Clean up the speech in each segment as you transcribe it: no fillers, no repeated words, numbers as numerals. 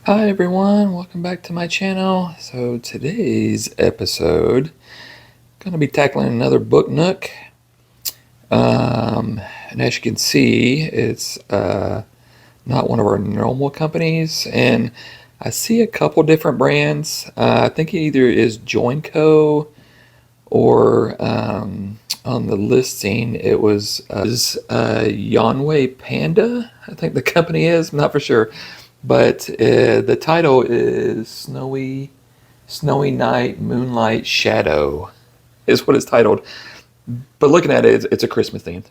Hi everyone, welcome back to my channel. So today's episode, gonna be tackling another book nook. And as you can see, it's not one of our normal companies, and I see a couple different brands. I think it either is JOINCO or on the listing it was Yanwei Panda, I think the company is. I'm not for sure, but the title is Snowy Night Moonlight Shadow is what it's titled. But looking at it, it's a Christmas theme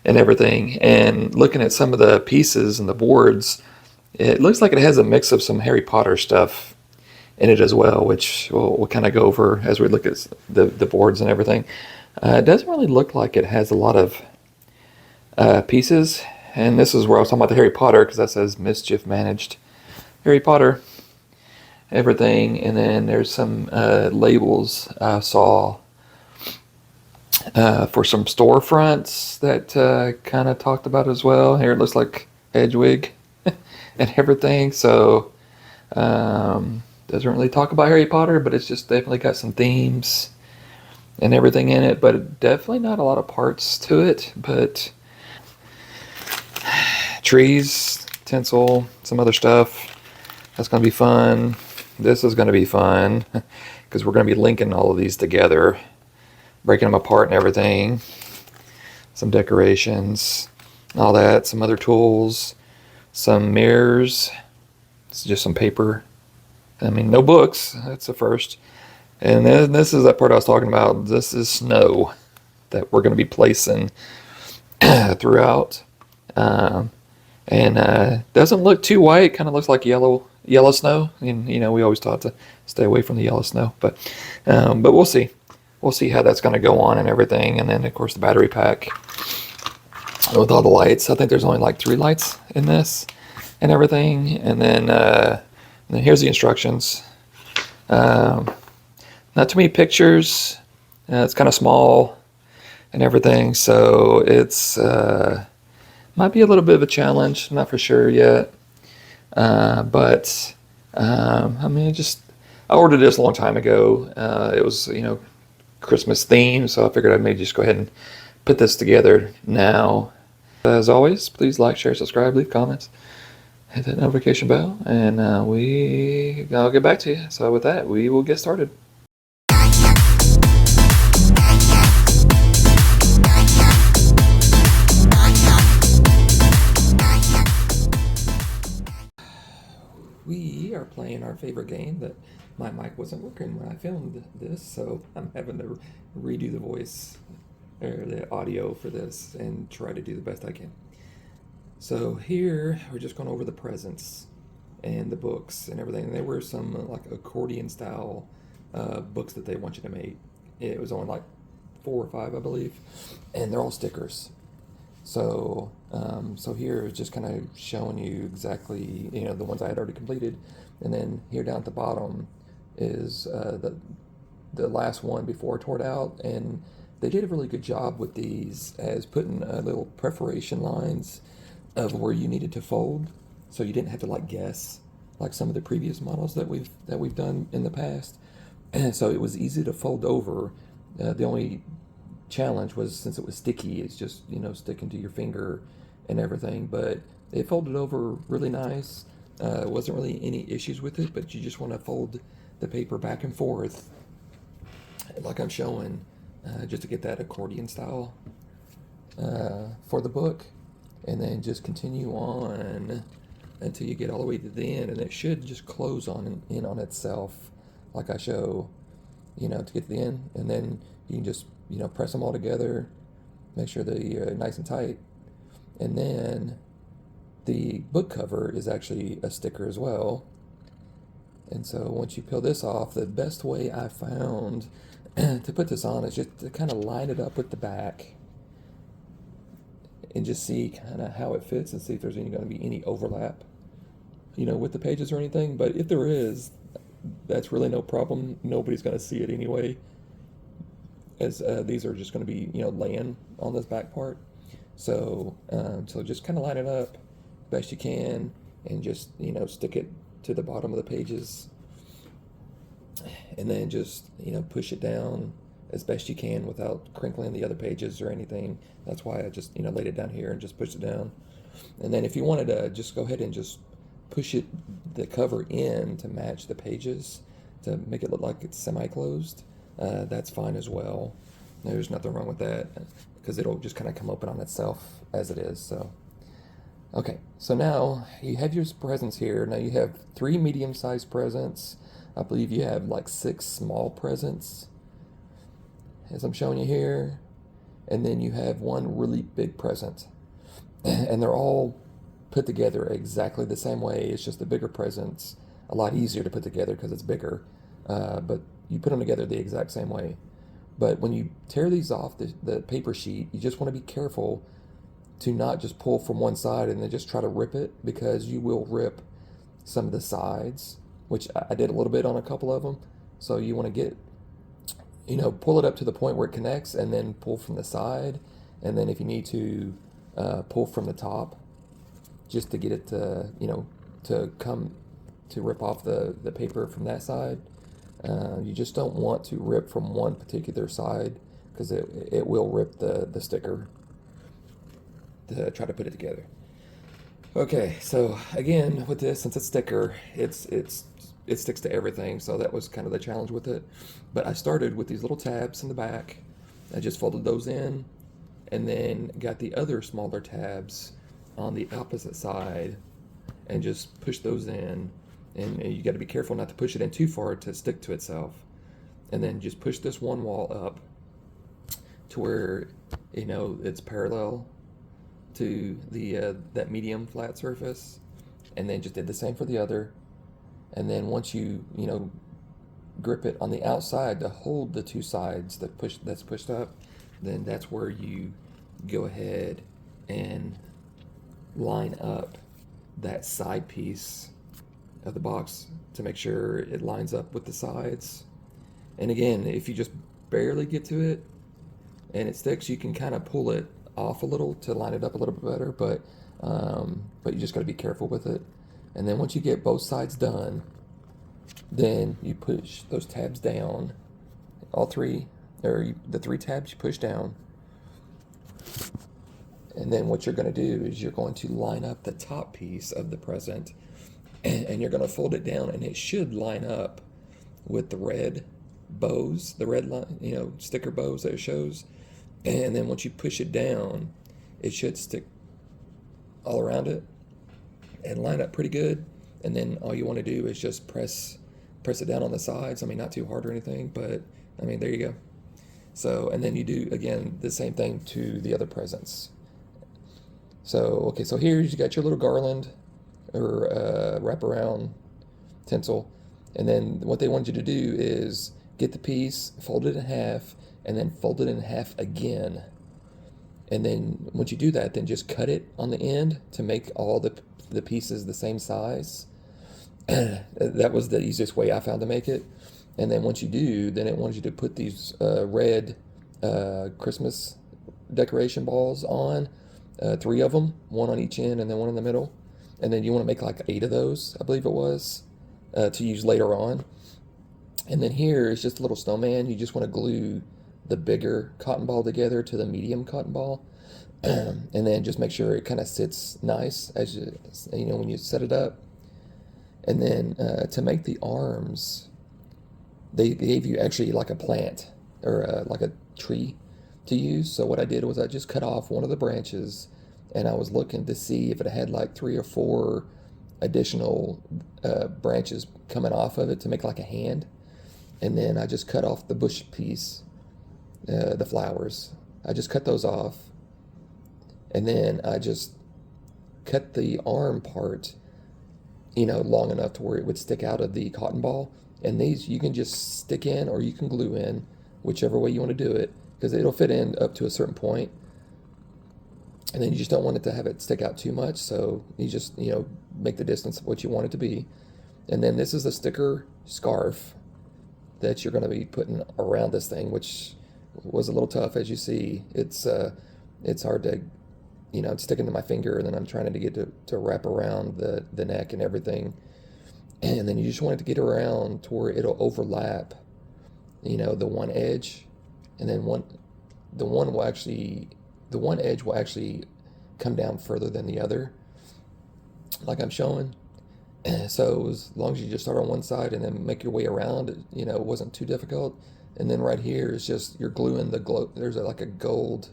and everything. And looking at some of the pieces and the boards, it looks like it has a mix of some Harry Potter stuff in it as well, which we'll kind of go over as we look at the boards and everything. It doesn't really look like it has a lot of pieces. And this is where I was talking about the Harry Potter, because that says Mischief Managed Harry Potter, everything. And then there's some labels I saw for some storefronts that kind of talked about as well. Here it looks like Edgewig and everything. So doesn't really talk about Harry Potter, but it's just definitely got some themes and everything in it. But definitely not a lot of parts to it. But trees, tinsel, some other stuff. That's going to be fun. This is going to be fun because we're going to be linking all of these together, breaking them apart and everything. Some decorations, all that, some other tools, some mirrors. It's just some paper. I mean, no books. That's the first. And then this is that part I was talking about. This is snow that we're going to be placing throughout. And doesn't look too white. Kind of looks like yellow snow. And we always taught to stay away from the yellow snow. But we'll see. We'll see how that's going to go on and everything. And then of course the battery pack with all the lights. I think there's only like 3 lights in this and everything. And then here's the instructions. Not too many pictures. It's kind of small and everything. So it's might be a little bit of a challenge. I'm not for sure yet. But I mean, I ordered this a long time ago. It was, Christmas theme, so I figured I'd maybe just go ahead and put this together now. As always, please like, share, subscribe, leave comments, hit that notification bell, and I'll get back to you. So with that, we will get started. We are playing our favorite game that my mic wasn't working when I filmed this, so I'm having to redo the voice or the audio for this and try to do the best I can. So here we're just going over the presents and the books and everything. There were some like accordion style books that they want you to make. It was only like 4 or 5, I believe, and they're all stickers. So here is just kind of showing you exactly, the ones I had already completed. And then here down at the bottom is the last one before I tore it out. And they did a really good job with these as putting little perforation lines of where you needed to fold. So you didn't have to like guess like some of the previous models that we've done in the past. And so it was easy to fold over. The only challenge was, since it was sticky, it's just sticking to your finger and everything, but it folded over really nice. Wasn't really any issues with it, but you just want to fold the paper back and forth like I'm showing, just to get that accordion style for the book, and then just continue on until you get all the way to the end, and it should just close in on itself like I show, to get to the end. And then you can just press them all together, make sure they're nice and tight. And then the book cover is actually a sticker as well. And so once you peel this off, the best way I found to put this on is just to kind of line it up with the back and just see kind of how it fits and see if there's going to be any overlap, with the pages or anything. But if there is, that's really no problem. Nobody's going to see it anyway, as these are just going to be laying on this back part. So so just kind of line it up best you can and just stick it to the bottom of the pages, and then just, you know, push it down as best you can without crinkling the other pages or anything. That's why I just, you know, laid it down here and just pushed it down. And then if you wanted to just go ahead and just push it, the cover in to match the pages to make it look like it's semi-closed, that's fine as well. There's nothing wrong with that because it'll just kind of come open on itself as it is. So okay, so now you have your presents here. Now you have 3 medium-sized presents. I believe you have like 6 small presents, as I'm showing you here. And then you have 1 really big present. And they're all put together exactly the same way. It's just the bigger present's a lot easier to put together because it's bigger. But you put them together the exact same way. But when you tear these off the paper sheet, you just want to be careful to not just pull from one side and then just try to rip it, because you will rip some of the sides, which I did a little bit on a couple of them. So you want to get, you know, pull it up to the point where it connects and then pull from the side. And then if you need to, pull from the top just to get it to, you know, to come to rip off the paper from that side. You just don't want to rip from one particular side because it will rip the sticker to try to put it together. Okay, so again with this, since it's sticker, it sticks to everything, so that was kind of the challenge with it. But I started with these little tabs in the back. I just folded those in and then got the other smaller tabs on the opposite side and just pushed those in. And you got to be careful not to push it in too far to stick to itself. And then just push this one wall up to where, you know, it's parallel to the that medium flat surface, and then just did the same for the other. And then once you know, grip it on the outside to hold the 2 sides that's pushed up, then that's where you go ahead and line up that side piece of the box to make sure it lines up with the sides. And again, if you just barely get to it and it sticks, you can kind of pull it off a little to line it up a little bit better, but you just got to be careful with it. And then once you get both sides done, then you push those tabs down, all 3, or the 3 tabs you push down. And then what you're going to do is you're going to line up the top piece of the present, and you're going to fold it down, and it should line up with the red bows, the red line, you know, sticker bows that it shows. And then once you push it down, it should stick all around it and line up pretty good. And then all you want to do is just press it down on the sides. I mean, not too hard or anything, but I mean, there you go. So, and then you do again the same thing to the other presents. So, okay, so here you got your little garland or wraparound tinsel. And then what they want you to do is get the piece, fold it in half, and then fold it in half again. And then once you do that, then just cut it on the end to make all the pieces the same size. That was the easiest way I found to make it. And then once you do, then it wants you to put these red Christmas decoration balls on, 3 of them, 1 on each end and then 1 in the middle. And then you want to make like 8 of those, I believe it was, to use later on. And then here is just a little snowman. You just want to glue the bigger cotton ball together to the medium cotton ball. And then just make sure it kind of sits nice as you know, when you set it up. And then to make the arms, they gave you actually like a plant or like a tree to use. So what I did was I just cut off one of the branches, and I was looking to see if it had like 3 or 4 additional branches coming off of it to make like a hand. And then I just cut off the bush piece, the flowers. I just cut those off. And then I just cut the arm part, you know, long enough to where it would stick out of the cotton ball. And these you can just stick in or you can glue in, whichever way you want to do it, because it'll fit in up to a certain point. And then you just don't want it to have it stick out too much, so you just, you know, make the distance what you want it to be. And then this is a sticker scarf that you're going to be putting around this thing, which was a little tough, as you see. It's hard to, you know, it's sticking to my finger, and then I'm trying to get to wrap around the neck and everything. And then you just want it to get around to where it'll overlap, the one edge, and then the one edge will actually come down further than the other, like I'm showing. So as long as you just start on one side and then make your way around, it wasn't too difficult. And then right here is just you're gluing there's like a gold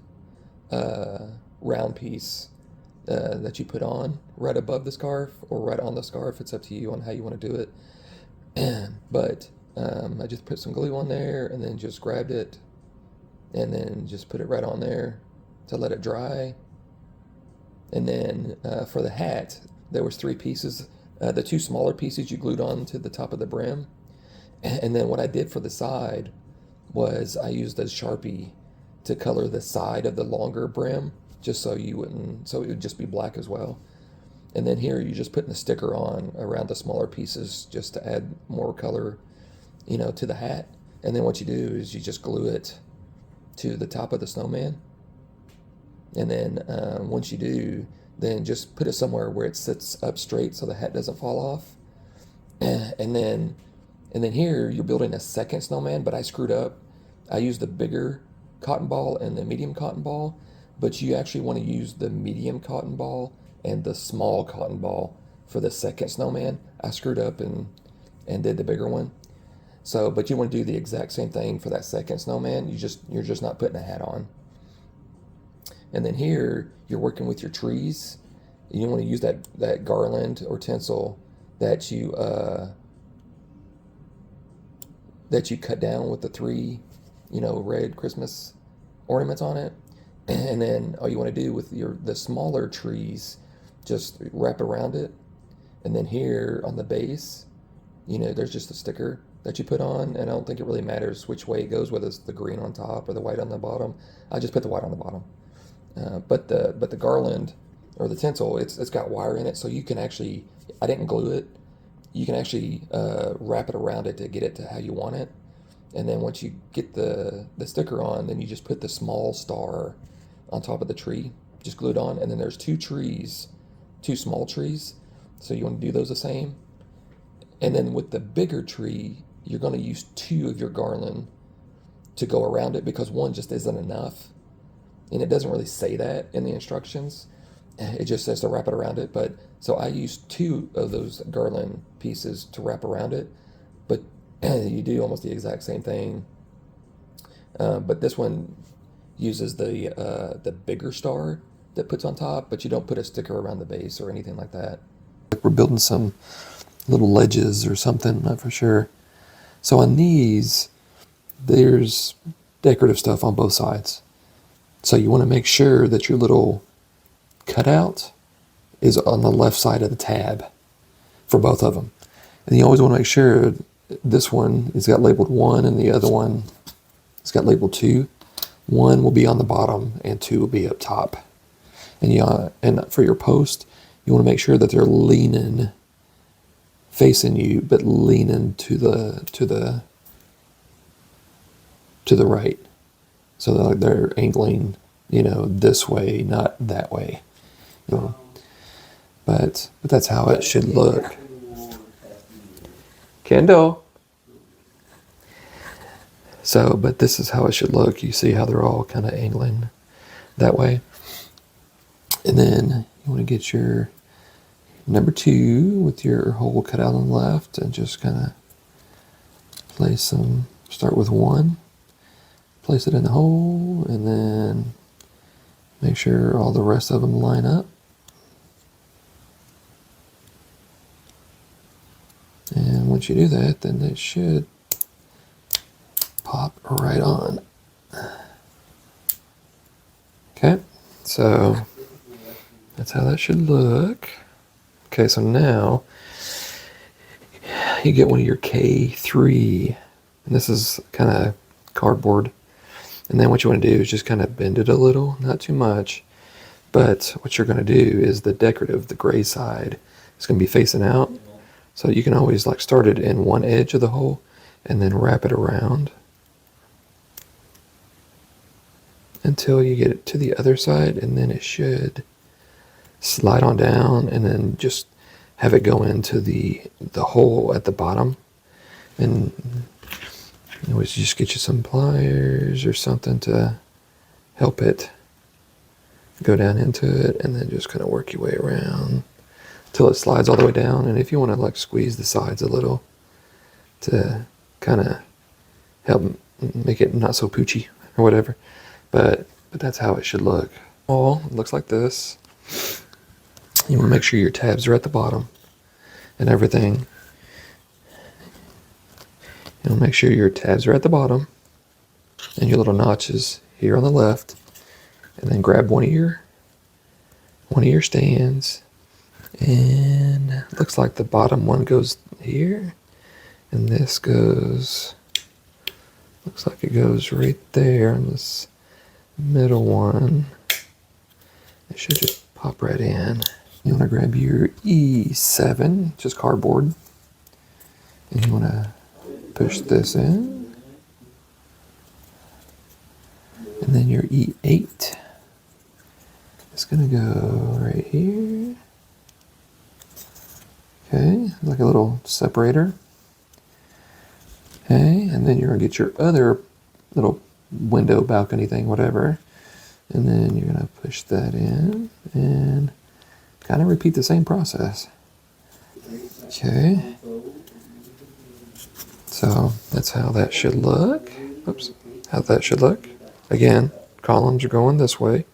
round piece that you put on right above the scarf or right on the scarf. It's up to you on how you want to do it. But I just put some glue on there and then just grabbed it and then just put it right on there to let it dry. And then for the hat, there was 3 pieces. The 2 smaller pieces you glued on to the top of the brim. And then what I did for the side was I used a Sharpie to color the side of the longer brim, just so it would just be black as well. And then here you're just putting the sticker on around the smaller pieces just to add more color, to the hat. And then what you do is you just glue it to the top of the snowman. And then once you do, then just put it somewhere where it sits up straight so the hat doesn't fall off. And then here you're building a second snowman, but I screwed up. I used the bigger cotton ball and the medium cotton ball, but you actually want to use the medium cotton ball and the small cotton ball for the second snowman. I screwed up and did the bigger one. So, but you want to do the exact same thing for that second snowman. You're just not putting a hat on. And then here you're working with your trees. You want to use that garland or tinsel that you cut down with the 3, red Christmas ornaments on it. And then all you want to do with the smaller trees, just wrap around it. And then here on the base, there's just a sticker that you put on, and I don't think it really matters which way it goes, whether it's the green on top or the white on the bottom. I just put the white on the bottom. But the garland or the tinsel, it's got wire in it, so you can actually, I didn't glue it. You can actually wrap it around it to get it to how you want it. And then once you get the sticker on, then you just put the small star on top of the tree, just glue it on. And then there's 2 small trees, so you want to do those the same. And then with the bigger tree, you're going to use 2 of your garland to go around it, because one just isn't enough. And it doesn't really say that in the instructions. It just says to wrap it around it. But so I used 2 of those garland pieces to wrap around it. But you do almost the exact same thing. But this one uses the bigger star that puts on top, but you don't put a sticker around the base or anything like that. We're building some little ledges or something, not for sure. So on these, there's decorative stuff on both sides. So you want to make sure that your little cutout is on the left side of the tab for both of them. And you always want to make sure this one has got labeled 1 and the other one has got labeled 2. 1 will be on the bottom and 2 will be up top. And for your post, you want to make sure that they're leaning, facing you, but leaning to the right. So they're angling, this way, not that way. But that's how it should look. Kendall. So, but this is how it should look. You see how they're all kind of angling that way. And then you want to get your number 2 with your hole cut out on the left and just kind of place them. Start with 1, place it in the hole, and then make sure all the rest of them line up. And once you do that, then it should pop right on. Okay, so that's how that should look. Okay, so now you get one of your K3, and this is kind of cardboard. And then what you want to do is just kind of bend it a little, not too much. But what you're going to do is the decorative, the gray side, is going to be facing out. So you can always start it in one edge of the hole and then wrap it around until you get it to the other side, and then it should slide on down and then just have it go into the hole at the bottom, and you always just get you some pliers or something to help it go down into it, and then just kind of work your way around till it slides all the way down. And if you want to like squeeze the sides a little to kind of help make it not so poochy or whatever, but that's how it should look. Oh, it looks like this. You want to make sure your tabs are at the bottom and everything. You want to make sure your tabs are at the bottom and your little notches here on the left, and then grab one of your stands, and it looks like the bottom one goes here, and this goes, looks like it goes right there on this middle one. It should just pop right in. You want to grab your E7, just cardboard, and you want to push this in, and then your E8 is going to go right here. Okay, like a little separator. Okay, and then you're going to get your other little window, balcony thing, whatever, and then you're going to push that in and kind of repeat the same process. Okay, so that's how that should look. Oops, how that should look. Again, columns are going this way.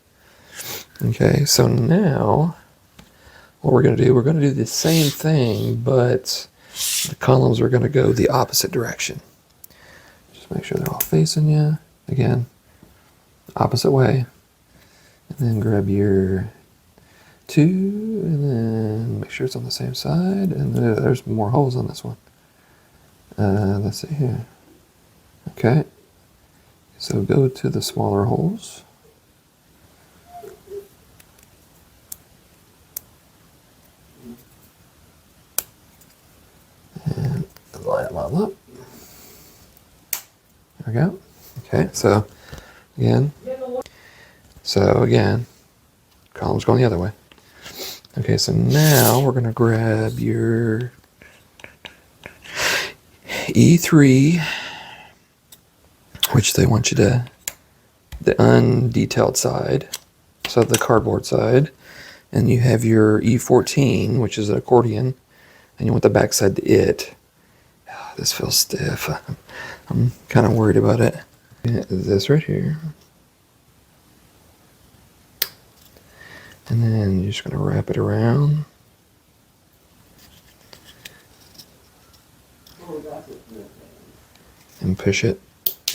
Okay, so now what we're going to do, we're going to do the same thing, but the columns are going to go the opposite direction. Just make sure they're all facing you. Again, opposite way. And then grab your 2, and then make sure it's on the same side. And there's more holes on this one. Let's see here. Okay, so go to the smaller holes. And line them all up. There we go. Okay, so again, columns going the other way. Okay, so now we're going to grab your E3, which they want you to, the undetailed side, so the cardboard side, and you have your E14, which is an accordion, and you want the back side to it. Oh, this feels stiff. I'm kind of worried about it. This right here. And then you're just going to wrap it around. And push it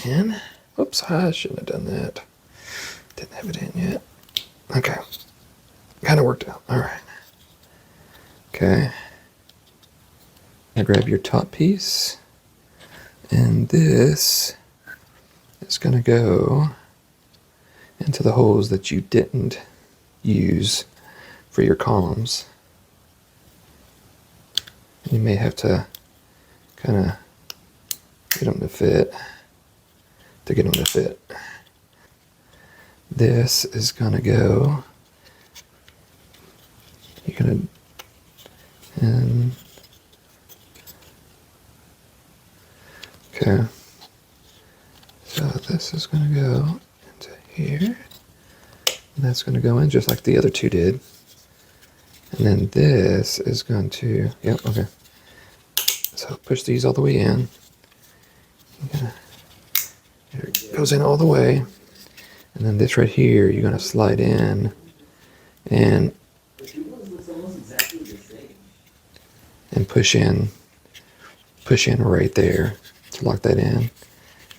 in. Oops, I shouldn't have done that. Didn't have it in yet. Okay. Kind of worked out. All right. Okay. Now grab your top piece. And this is going to go into the holes that you didn't use for your columns. You may have to kind of get them to fit, This is going to go, you're going to, and, okay, so this is going to go into here. And that's going to go in just like the other two did. And then this is going to, yep, okay. So push these all the way in. There it goes in all the way. And then this right here, you're going to slide in and push in right there to lock that in.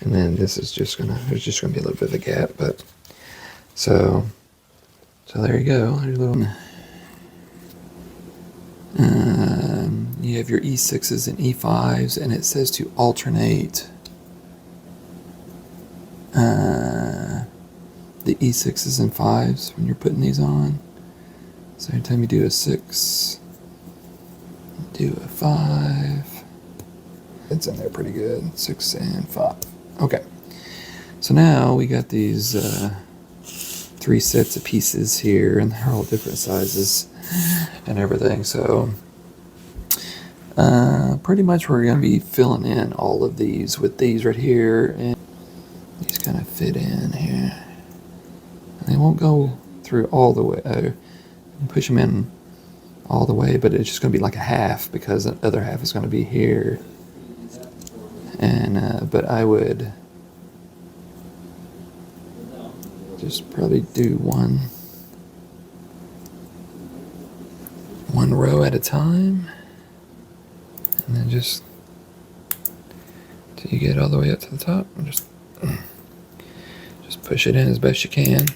And then this is just going to, there's just going to be a little bit of a gap, but so there you go. There's a little. You have your E6s and E5s, and it says to alternate the E6s and 5s when you're putting these on. So every time you do a 6, do a 5. It's in there pretty good. 6 and 5. Okay. So now we got these 3 sets of pieces here, and they're all different sizes and everything. So Pretty much we're going to be filling in all of these with these right here, and these kind of fit in here. And they won't go through all the way, push them in all the way, but it's just going to be like a half, because the other half is going to be here. And but I would just probably do one row at a time, and then just till you get all the way up to the top, and just push it in as best you can.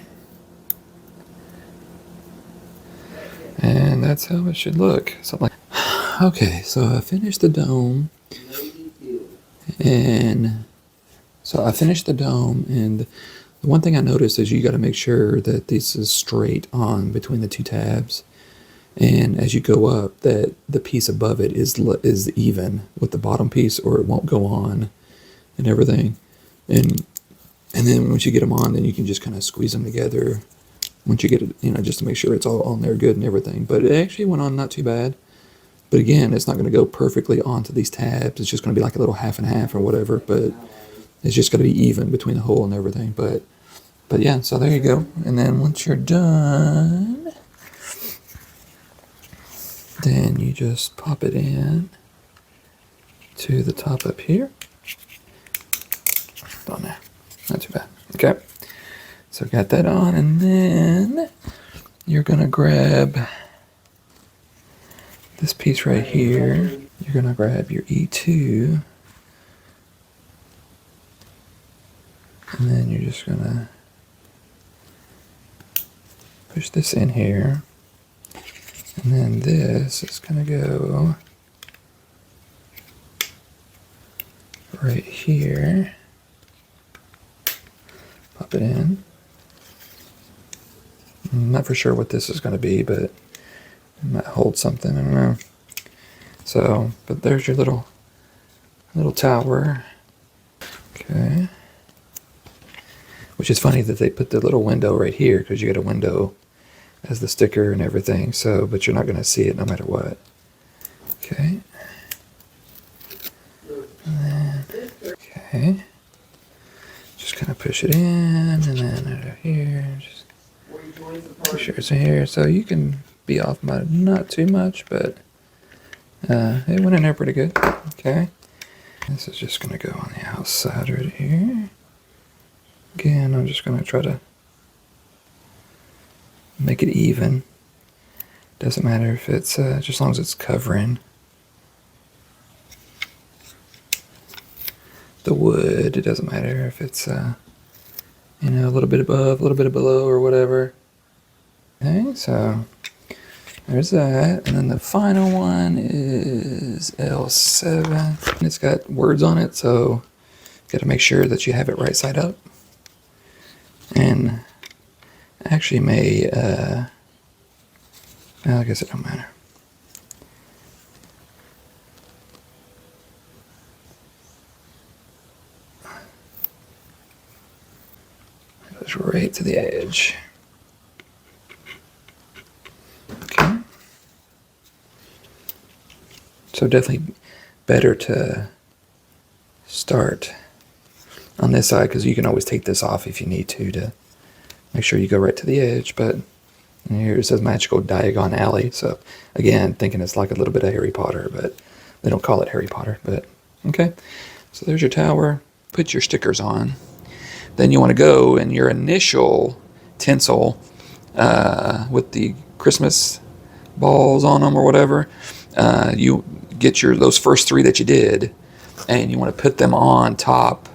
And that's how it should look. Something like. Okay, so I finished the dome. And so I finished the dome, and the one thing I noticed is you got to make sure that this is straight on between the two tabs. And as you go up, that the piece above it is even with the bottom piece, or it won't go on and everything. And then once you get them on, then you can just kind of squeeze them together. Once you get it, just to make sure it's all on there good and everything. But it actually went on not too bad. But again, it's not going to go perfectly onto these tabs. It's just going to be like a little half and half or whatever. But it's just going to be even between the hole and everything. But yeah, so there you go. And then once you're done, then you just pop it in to the top up here. On there. Not too bad. Okay. So got that on, and then you're going to grab this piece right here. You're going to grab your E2, and then you're just going to push this in here, and then this is going to go right here. Pop it in. I'm not for sure what this is going to be, but it might hold something. I don't know. So, but there's your little tower. Okay. Which is funny that they put the little window right here, because you get a window as the sticker and everything. So, but you're not going to see it no matter what. Okay. And then, okay. Just kind of push it in, and then over here, just push yours in here. So you can be off by not too much, but it went in there pretty good. Okay. This is just going to go on the outside right here. Again, I'm just going to try to make it even. Doesn't matter if it's, just as long as it's covering the wood. It doesn't matter if it's, a little bit above, a little bit below, or whatever. Okay, so there's that. And then the final one is L7. And it's got words on it, so you got to make sure that you have it right side up. And actually may, well, I guess it don't matter. It goes right to the edge. Okay. So definitely better to start on this side, because you can always take this off if you need to make sure you go right to the edge. But here it says magical Diagon Alley. So again, thinking it's like a little bit of Harry Potter, but they don't call it Harry Potter. But okay, so there's your tower. Put your stickers on. Then you want to go in your initial tinsel with the Christmas balls on them or whatever. You get those first three that you did, and you want to put them on top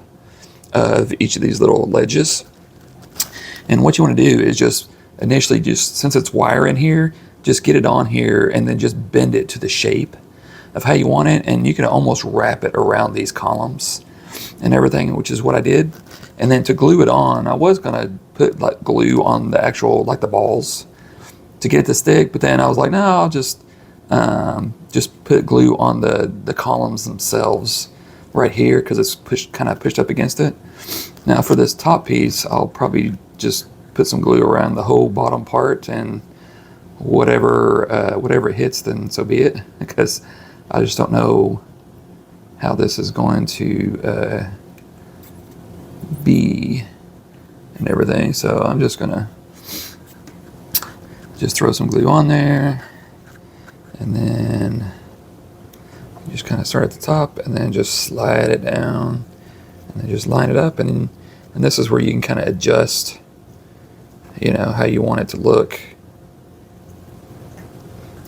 of each of these little ledges. And what you want to do is just initially, since it's wire in here, just get it on here and then just bend it to the shape of how you want it. And you can almost wrap it around these columns and everything, which is what I did. And then to glue it on, I was going to put like glue on the actual, like the balls to get it to stick. But then I was like, no, I'll just put glue on the columns themselves right here, because it's kind of pushed up against it. Now for this top piece, I'll probably just put some glue around the whole bottom part, and whatever it hits, then so be it, because I just don't know how this is going to be and everything. So I'm just gonna just throw some glue on there, and then you just kind of start at the top and then just slide it down and then just line it up, and this is where you can kind of adjust, you know, how you want it to look.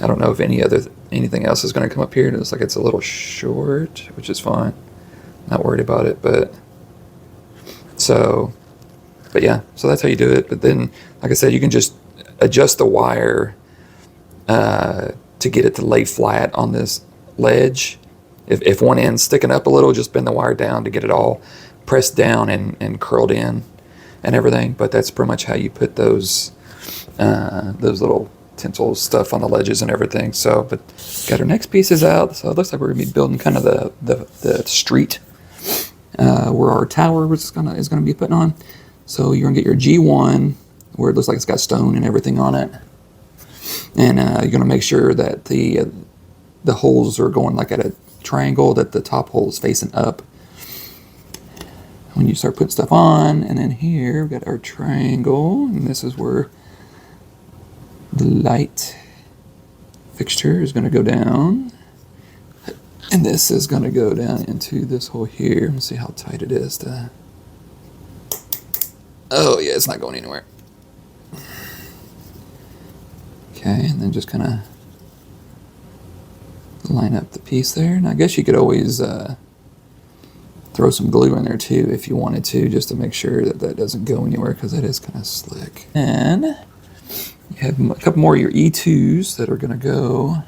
I don't know if anything else is going to come up here. It looks like it's a little short, which is fine. Not worried about it, but yeah, so that's how you do it. But then, like I said, you can just adjust the wire to get it to lay flat on this ledge. If one end's sticking up a little, just bend the wire down to get it all pressed down and curled in and everything. But that's pretty much how you put those little tinsel stuff on the ledges and everything. So, but got our next pieces out. So it looks like we're gonna be building kind of the street where our tower is gonna be putting on. So you're gonna get your G1 where it looks like it's got stone and everything on it, and you're gonna make sure that the holes are going like at a triangle, that the top hole is facing up when you start putting stuff on. And then here we've got our triangle, and this is where the light fixture is going to go down, and this is going to go down into this hole here. Let's see how tight it is to... Oh yeah, it's not going anywhere. Okay, and then just kind of line up the piece there. And I guess you could always throw some glue in there too if you wanted to, just to make sure that that doesn't go anywhere, because it is kind of slick. And you have a couple more of your E2s that are going to go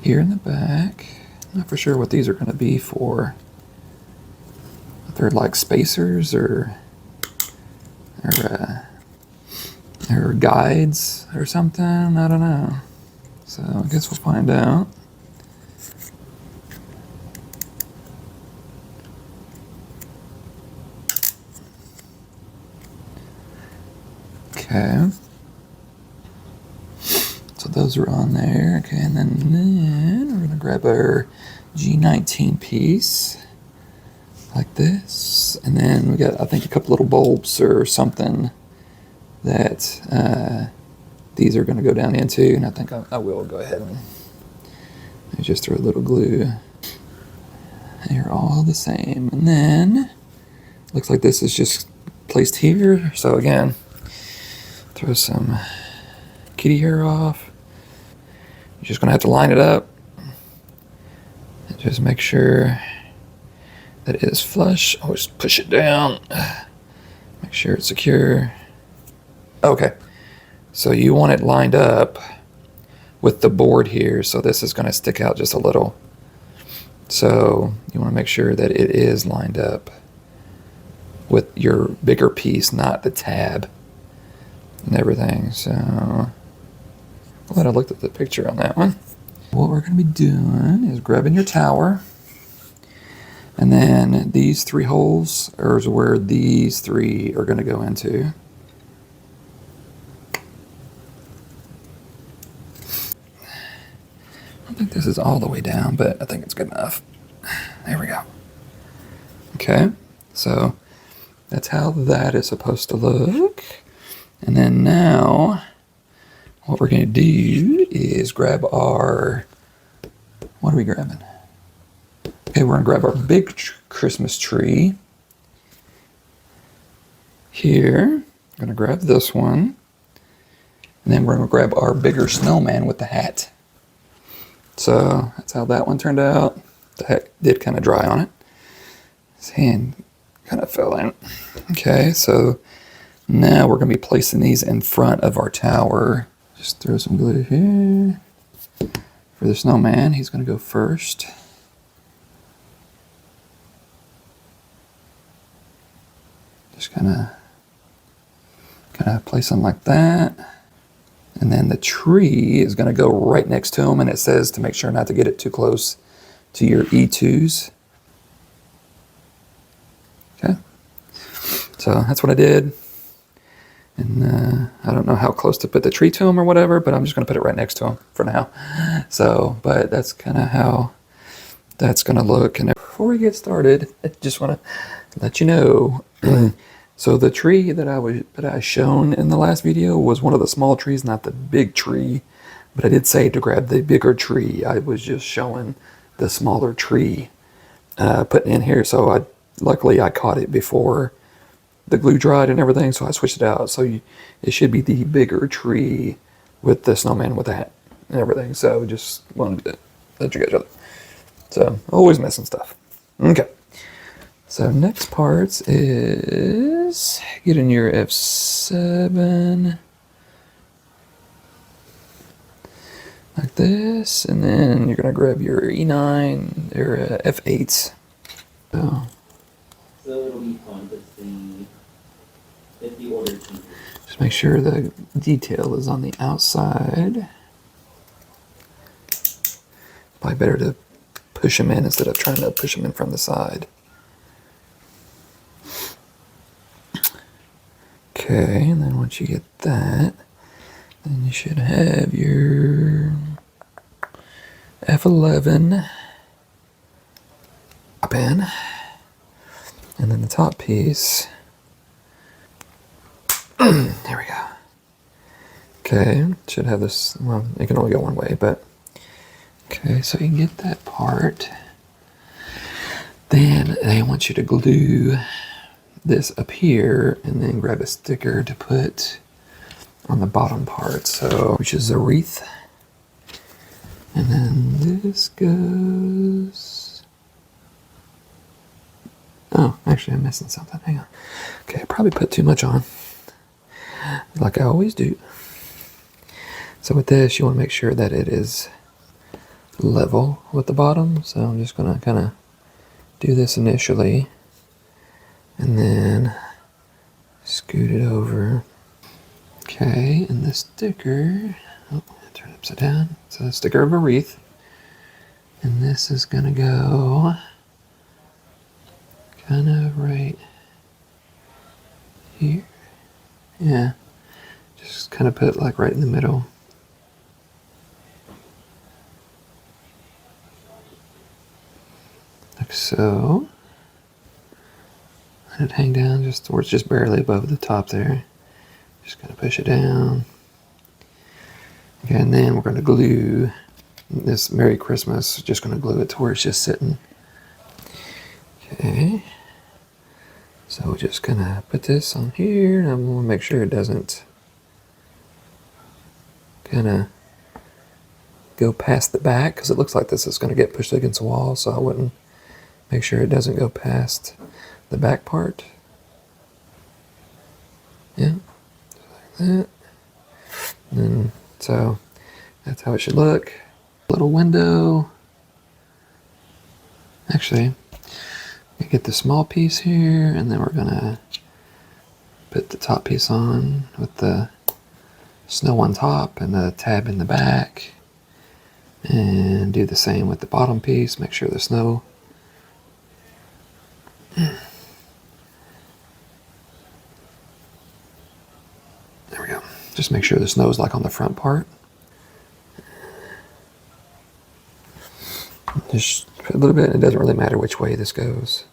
here in the back. Not for sure what these are going to be for. If they're like spacers or guides or something, I don't know. So I guess we'll find out. Okay. So those are on there. Okay, and then we're gonna grab our G19 piece like this, and then we got, I think, a couple little bulbs or something that these are going to go down into, and I think I will go ahead and just throw a little glue. They're all the same, and then looks like this is just placed here. So again, throw some kitty hair off. You're just going to have to line it up and just make sure that it is flush. Always push it down. Make sure it's secure. Okay, so you want it lined up with the board here, so this is going to stick out just a little. So you want to make sure that it is lined up with your bigger piece, not the tab and everything. So I'm glad I looked at the picture on that one. What we're going to be doing is grabbing your tower, and then these three holes are where these three are going to go into. I don't think this is all the way down, but I think it's good enough. There we go. Okay, so that's how that is supposed to look. And then now, what we're going to do is grab our... What are we grabbing? Okay, we're going to grab our big Christmas tree. Here, I'm going to grab this one. And then we're going to grab our bigger snowman with the hat. So that's how that one turned out. The hat did kind of dry on it. His hand kind of fell in. Okay, so now we're going to be placing these in front of our tower. Just throw some glue here. For the snowman, he's going to go first. Just kind of place them like that. And then the tree is going to go right next to him, and it says to make sure not to get it too close to your E2s. Okay, so that's what I did. And I don't know how close to put the tree to him or whatever, but I'm just going to put it right next to him for now. So, but that's kind of how that's going to look. And before we get started, I just want to let you know. So the tree that I shown in the last video was one of the small trees, not the big tree. But I did say to grab the bigger tree. I was just showing the smaller tree putting in here. So luckily I caught it before the glue dried and everything, so I switched it out. So it should be the bigger tree with the snowman with the hat and everything. So just wanted to let you guys know that. So always missing stuff. Okay. So next parts is getting your F7 like this, and then you're gonna grab your E9 or F8. So it'll be fun to see if the order changes. Just make sure the detail is on the outside. Probably better to push them in instead of trying to push them in from the side. Okay, and then once you get that, then you should have your F11 up in, and then the top piece. There we go. Okay, should have this, well, it can only go one way, but okay, so you can get that part. Then they want you to glue this up here and then grab a sticker to put on the bottom part, so which is a wreath. And then this goes, oh, actually I'm missing something, hang on. Okay, I probably put too much on, like I always do. So with this, you want to make sure that it is level with the bottom. So I'm just going to kind of do this initially and then scoot it over. Okay, and the sticker, oh, turn it upside down. So the sticker of a wreath. And this is going to go kind of right here. Yeah, just kind of put it like right in the middle. Like so. Let it hang down just where it's just barely above the top there. Just gonna push it down. Okay, and then we're gonna glue this Merry Christmas. Just gonna glue it to where it's just sitting. Okay. So we're just gonna put this on here, and I'm gonna make sure it doesn't kind of go past the back, because it looks like this is gonna get pushed against the wall, so I wouldn't. Make sure it doesn't go past the back part. Yeah, like that. And then, so that's how it should look. Little window. Actually, we get the small piece here, and then we're gonna put the top piece on with the snow on top and the tab in the back. And do the same with the bottom piece. Make sure the snow. There we go. Just make sure the snow is like on the front part. Just a little bit. It doesn't really matter which way this goes.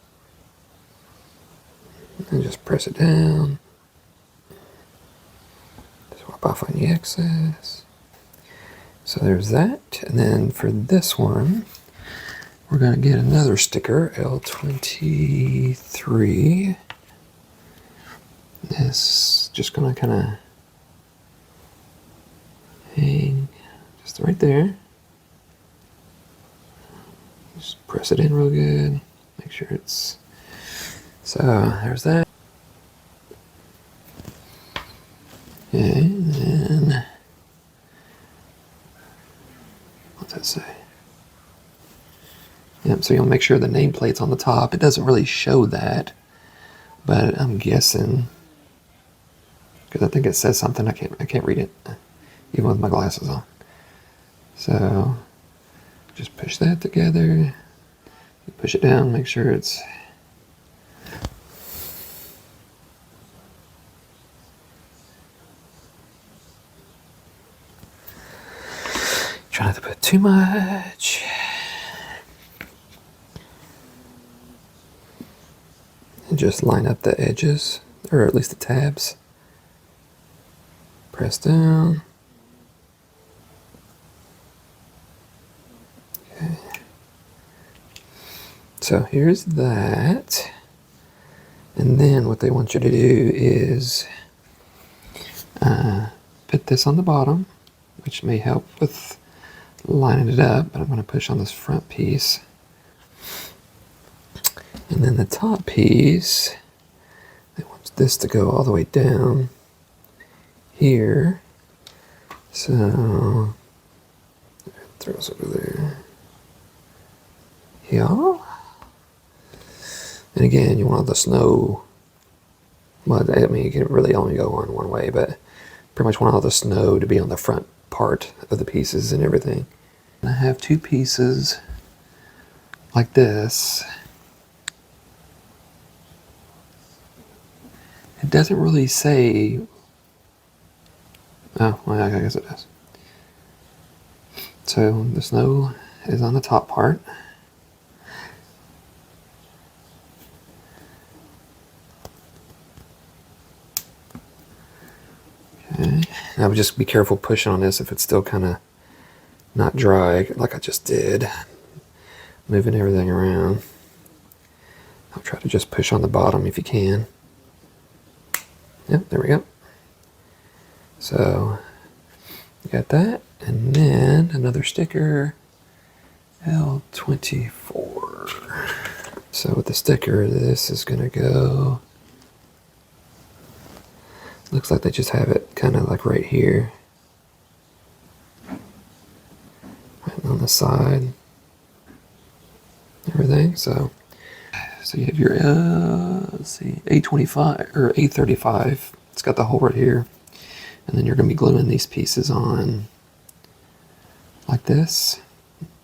And just press it down. Just wipe off any excess. So there's that. And then for this one, we're going to get another sticker, L23. This just going to kind of hang just right there. Just press it in real good. Make sure it's... So there's that. Okay, and then... What's that say? Yep, so you'll make sure the nameplate's on the top. It doesn't really show that, but I'm guessing, because I think it says something. I can't read it, even with my glasses on. So just push that together. Push it down. Make sure it's. Try not to put too much. And just line up the edges, or at least the tabs. Press down. Okay. So here's that. And then what they want you to do is put this on the bottom, which may help with lining it up, but I'm going to push on this front piece. And then the top piece, they want this to go all the way down here. So, throw this over there. Yeah. And again, you want the snow. Well, I mean, you can really only go on one way, but pretty much want all the snow to be on the front part of the pieces and everything. And I have two pieces like this. It doesn't really say. Oh, well, I guess it does. So the snow is on the top part. Okay. I would just be careful pushing on this if it's still kind of not dry, like I just did. Moving everything around. I'll try to just push on the bottom if you can. Yep, there we go. So, you got that. And then another sticker, L24. So with the sticker, this is going to go, looks like they just have it kind of like right here. Right on the side. Everything, so you have your, let's see, A25, or A35. It's got the hole right here. And then you're going to be gluing these pieces on like this.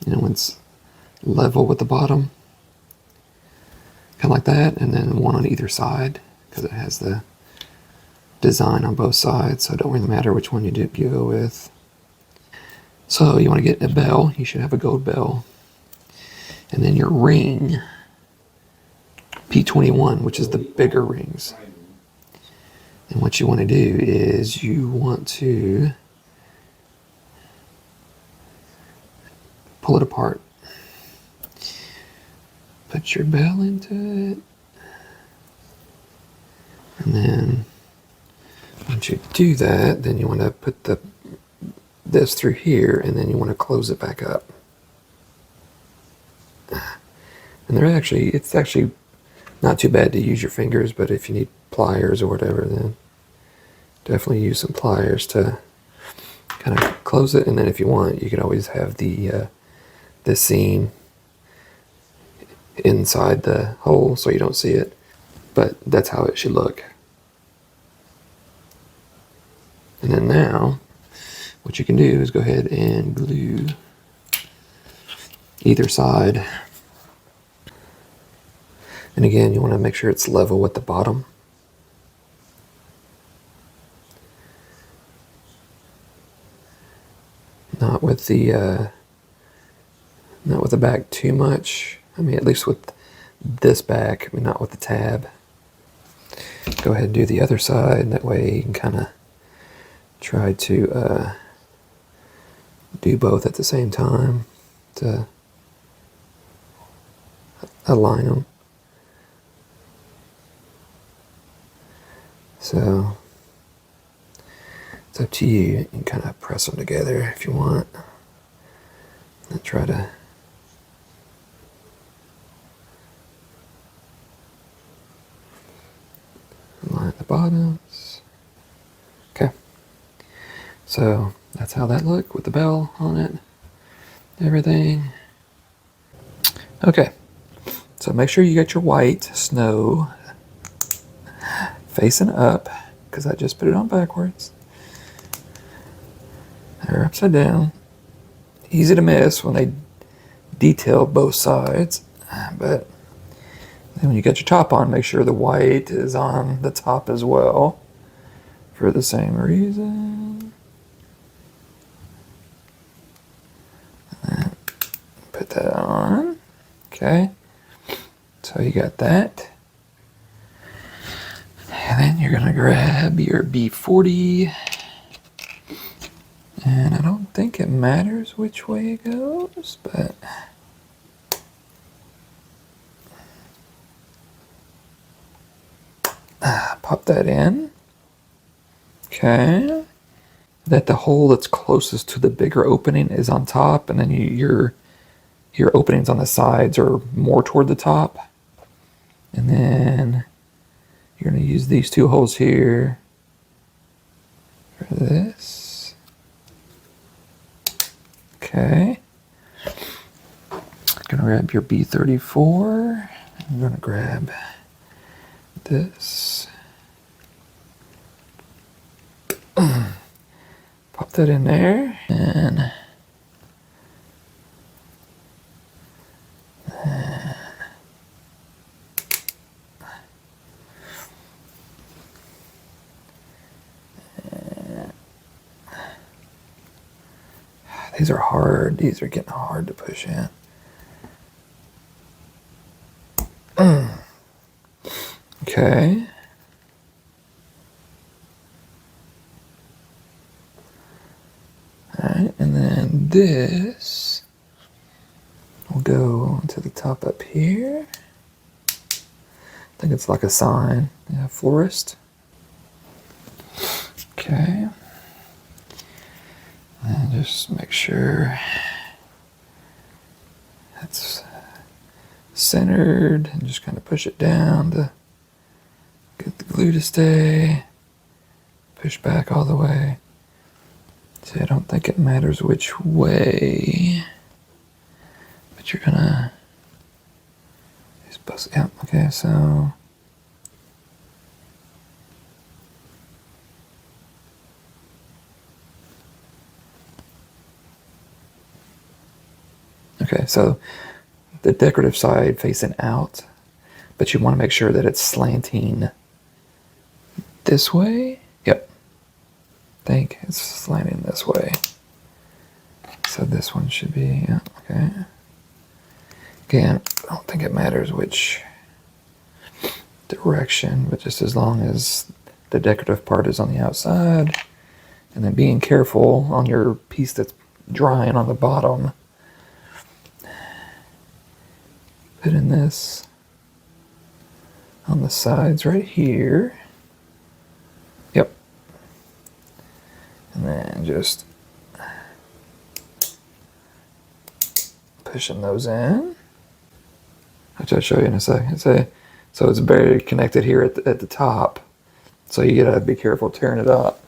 You know, when it's level with the bottom. Kind of like that. And then one on either side, because it has the design on both sides. So it don't really matter which one you go with. So you want to get a bell. You should have a gold bell. And then your ring, P21, which is the bigger rings. And what you want to do is you want to pull it apart. Put your bell into it. And then once you do that, then you want to put this through here, and then you want to close it back up. And it's actually not too bad to use your fingers, but if you need pliers or whatever, then definitely use some pliers to kind of close it. And then if you want, you could always have the seam inside the hole so you don't see it. But that's how it should look. And then now, what you can do is go ahead and glue either side. And again, you want to make sure it's level with the bottom. Not with the back too much. I mean, at least with this back, I mean, not with the tab. Go ahead and do the other side. That way you can kind of try to do both at the same time to align them. So it's up to you. You can kind of press them together if you want. And try to align the bottoms. Okay. So that's how that looked with the bell on it. Everything. Okay. So make sure you get your white snow facing up, because I just put it on backwards. They're upside down. Easy to miss when they detail both sides, but then when you get your top on, make sure the white is on the top as well for the same reason. Okay, so you got that. And then you're gonna grab your B40. And I don't think it matters which way it goes, but pop that in. Okay. That the hole that's closest to the bigger opening is on top, and then your openings on the sides are more toward the top. And then you're going to use these two holes here for this. Okay. Gonna grab your B34. I'm gonna grab this. Pop that in there, and these are hard. These are getting hard to push in. Okay. Alright, and then this will go to the top up here. I think it's like a sign. Yeah, florist. Okay. And just make sure that's centered, and just kind of push it down to get the glue to stay. Push back all the way. See, I don't think it matters which way, but you're gonna just bust. Yeah, okay, so okay, so the decorative side facing out, but you want to make sure that it's slanting this way. Yep. I think it's slanting this way. So this one should be, yeah, okay. Again, I don't think it matters which direction, but just as long as the decorative part is on the outside, and then being careful on your piece that's drying on the bottom. Put in this on the sides right here. Yep. And then just pushing those in. Which I'll show you in a second. So it's very connected here at the top. So you gotta be careful tearing it up.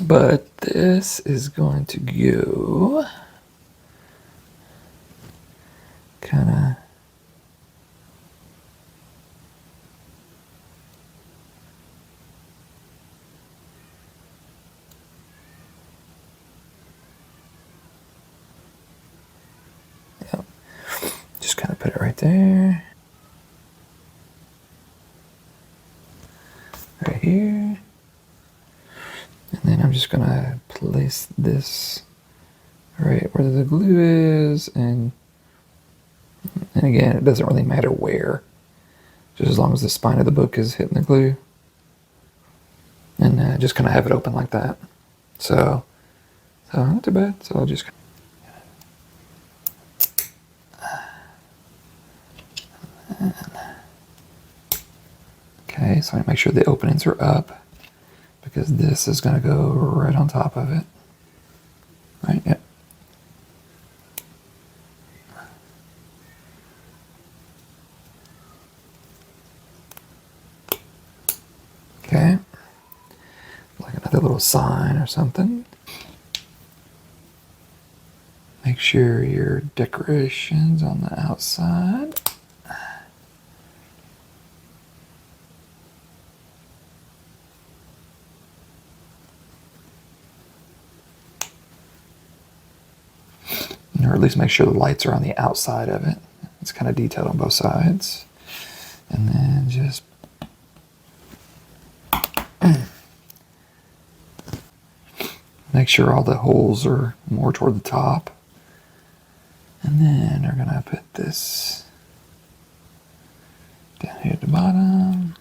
But this is going to go kind of just kind of put it right there, right here, and then I'm just gonna place this right where the glue is, and again, it doesn't really matter where, just as long as the spine of the book is hitting the glue, and just kind of have it open like that. So not too bad. So I'll just. Okay, so I make sure the openings are up, because this is going to go right on top of it. Right? Yep. Okay. Like another little sign or something. Make sure your decoration's on the outside. Or at least make sure the lights are on the outside of it. It's kind of detailed on both sides. And then just make sure all the holes are more toward the top. And then we're gonna put this down here at the bottom.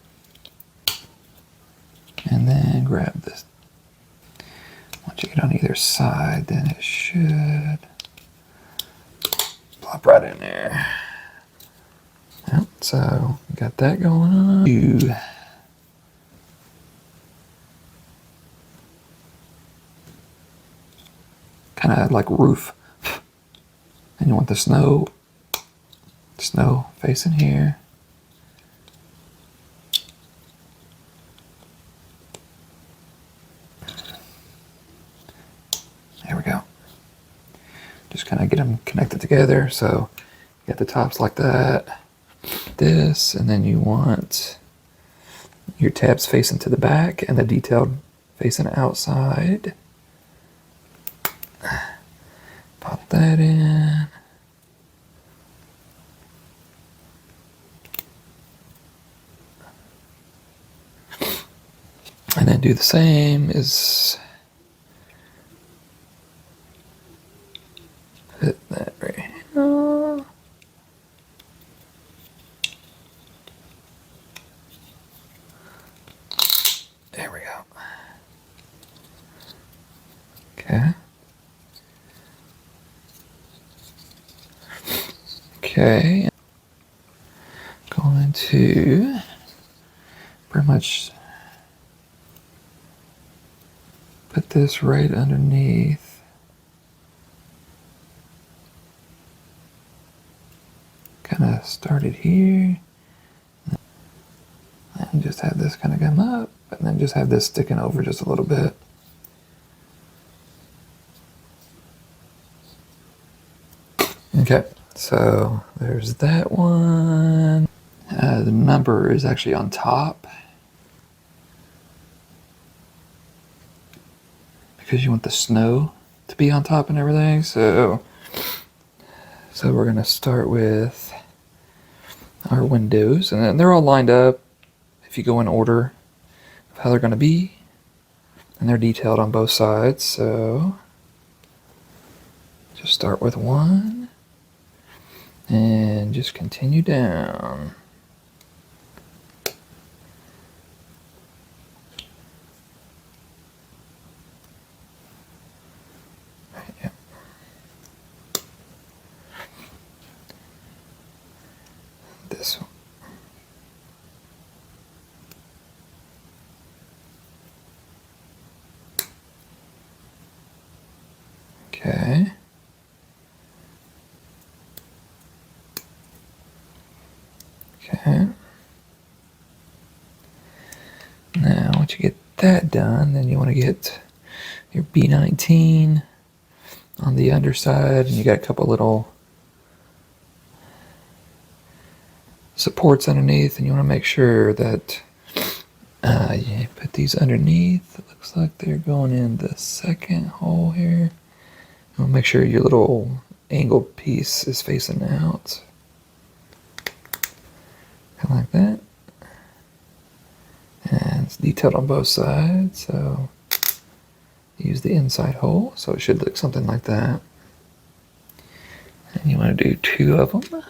And then grab this. Once you get on either side, then it should plop right in there. Yep, so got that going on. You kind of like roof. And you want the snow facing here. There we go. Just kind of get them connected together. So you got the tops like that, this, and then you want your tabs facing to the back and the detailed facing outside. Pop that in. And then do the same as put that right here. There we go. Okay. Okay. Going to pretty much put this right underneath. Kind of started here. And just have this kind of come up. And then just have this sticking over just a little bit. Okay, so there's that one. The number is actually on top because you want the snow to be on top and everything. So we're gonna start with our windows, and then they're all lined up if you go in order of how they're gonna be, and they're detailed on both sides. So just start with one and just continue down. Yep. This one. Okay. Okay. Now, once you get that done, then you want to get your B19 on the underside, and you got a couple little supports underneath, and you want to make sure that you put these underneath. It looks like they're going in the second hole here. You want to make sure your little angled piece is facing out. Kind of like that. And it's detailed on both sides, so use the inside hole, so it should look something like that. And you want to do two of them.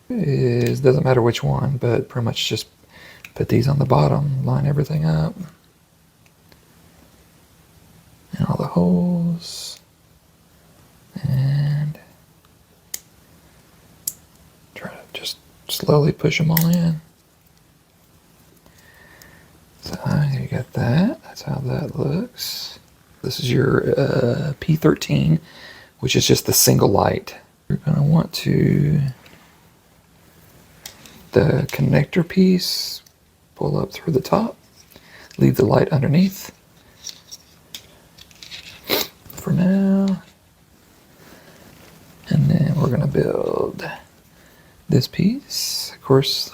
It doesn't matter which one, but pretty much just put these on the bottom, line everything up. And all the holes. And try to just slowly push them all in. So you got that. That's how that looks. This is your P13, which is just the single light. You're going to want to, the connector piece, pull up through the top, leave the light underneath for now. And then we're going to build this piece. Of course,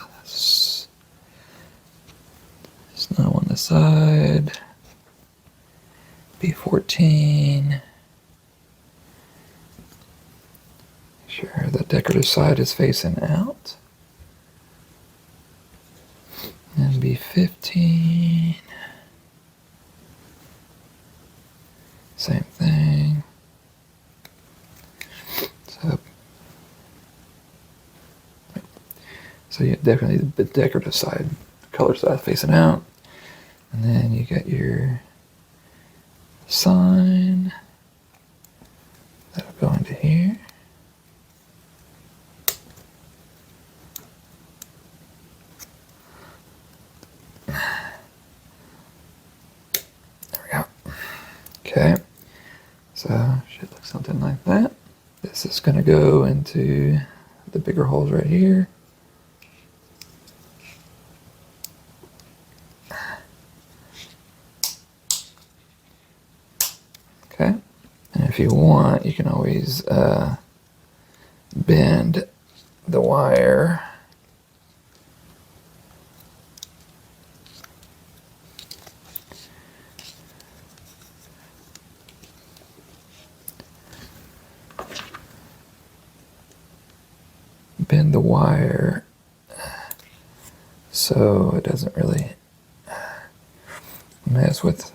snow on the side, B14. Sure, the decorative side is facing out. And B15. Same thing. So So you have definitely the decorative side, color side facing out. And then you got your sign. That'll go into here. There we go. Okay. So should look something like that. This is going to go into the bigger holes right here. Okay. And if you want, you can always bend the wire. Bend the wire so it doesn't really mess with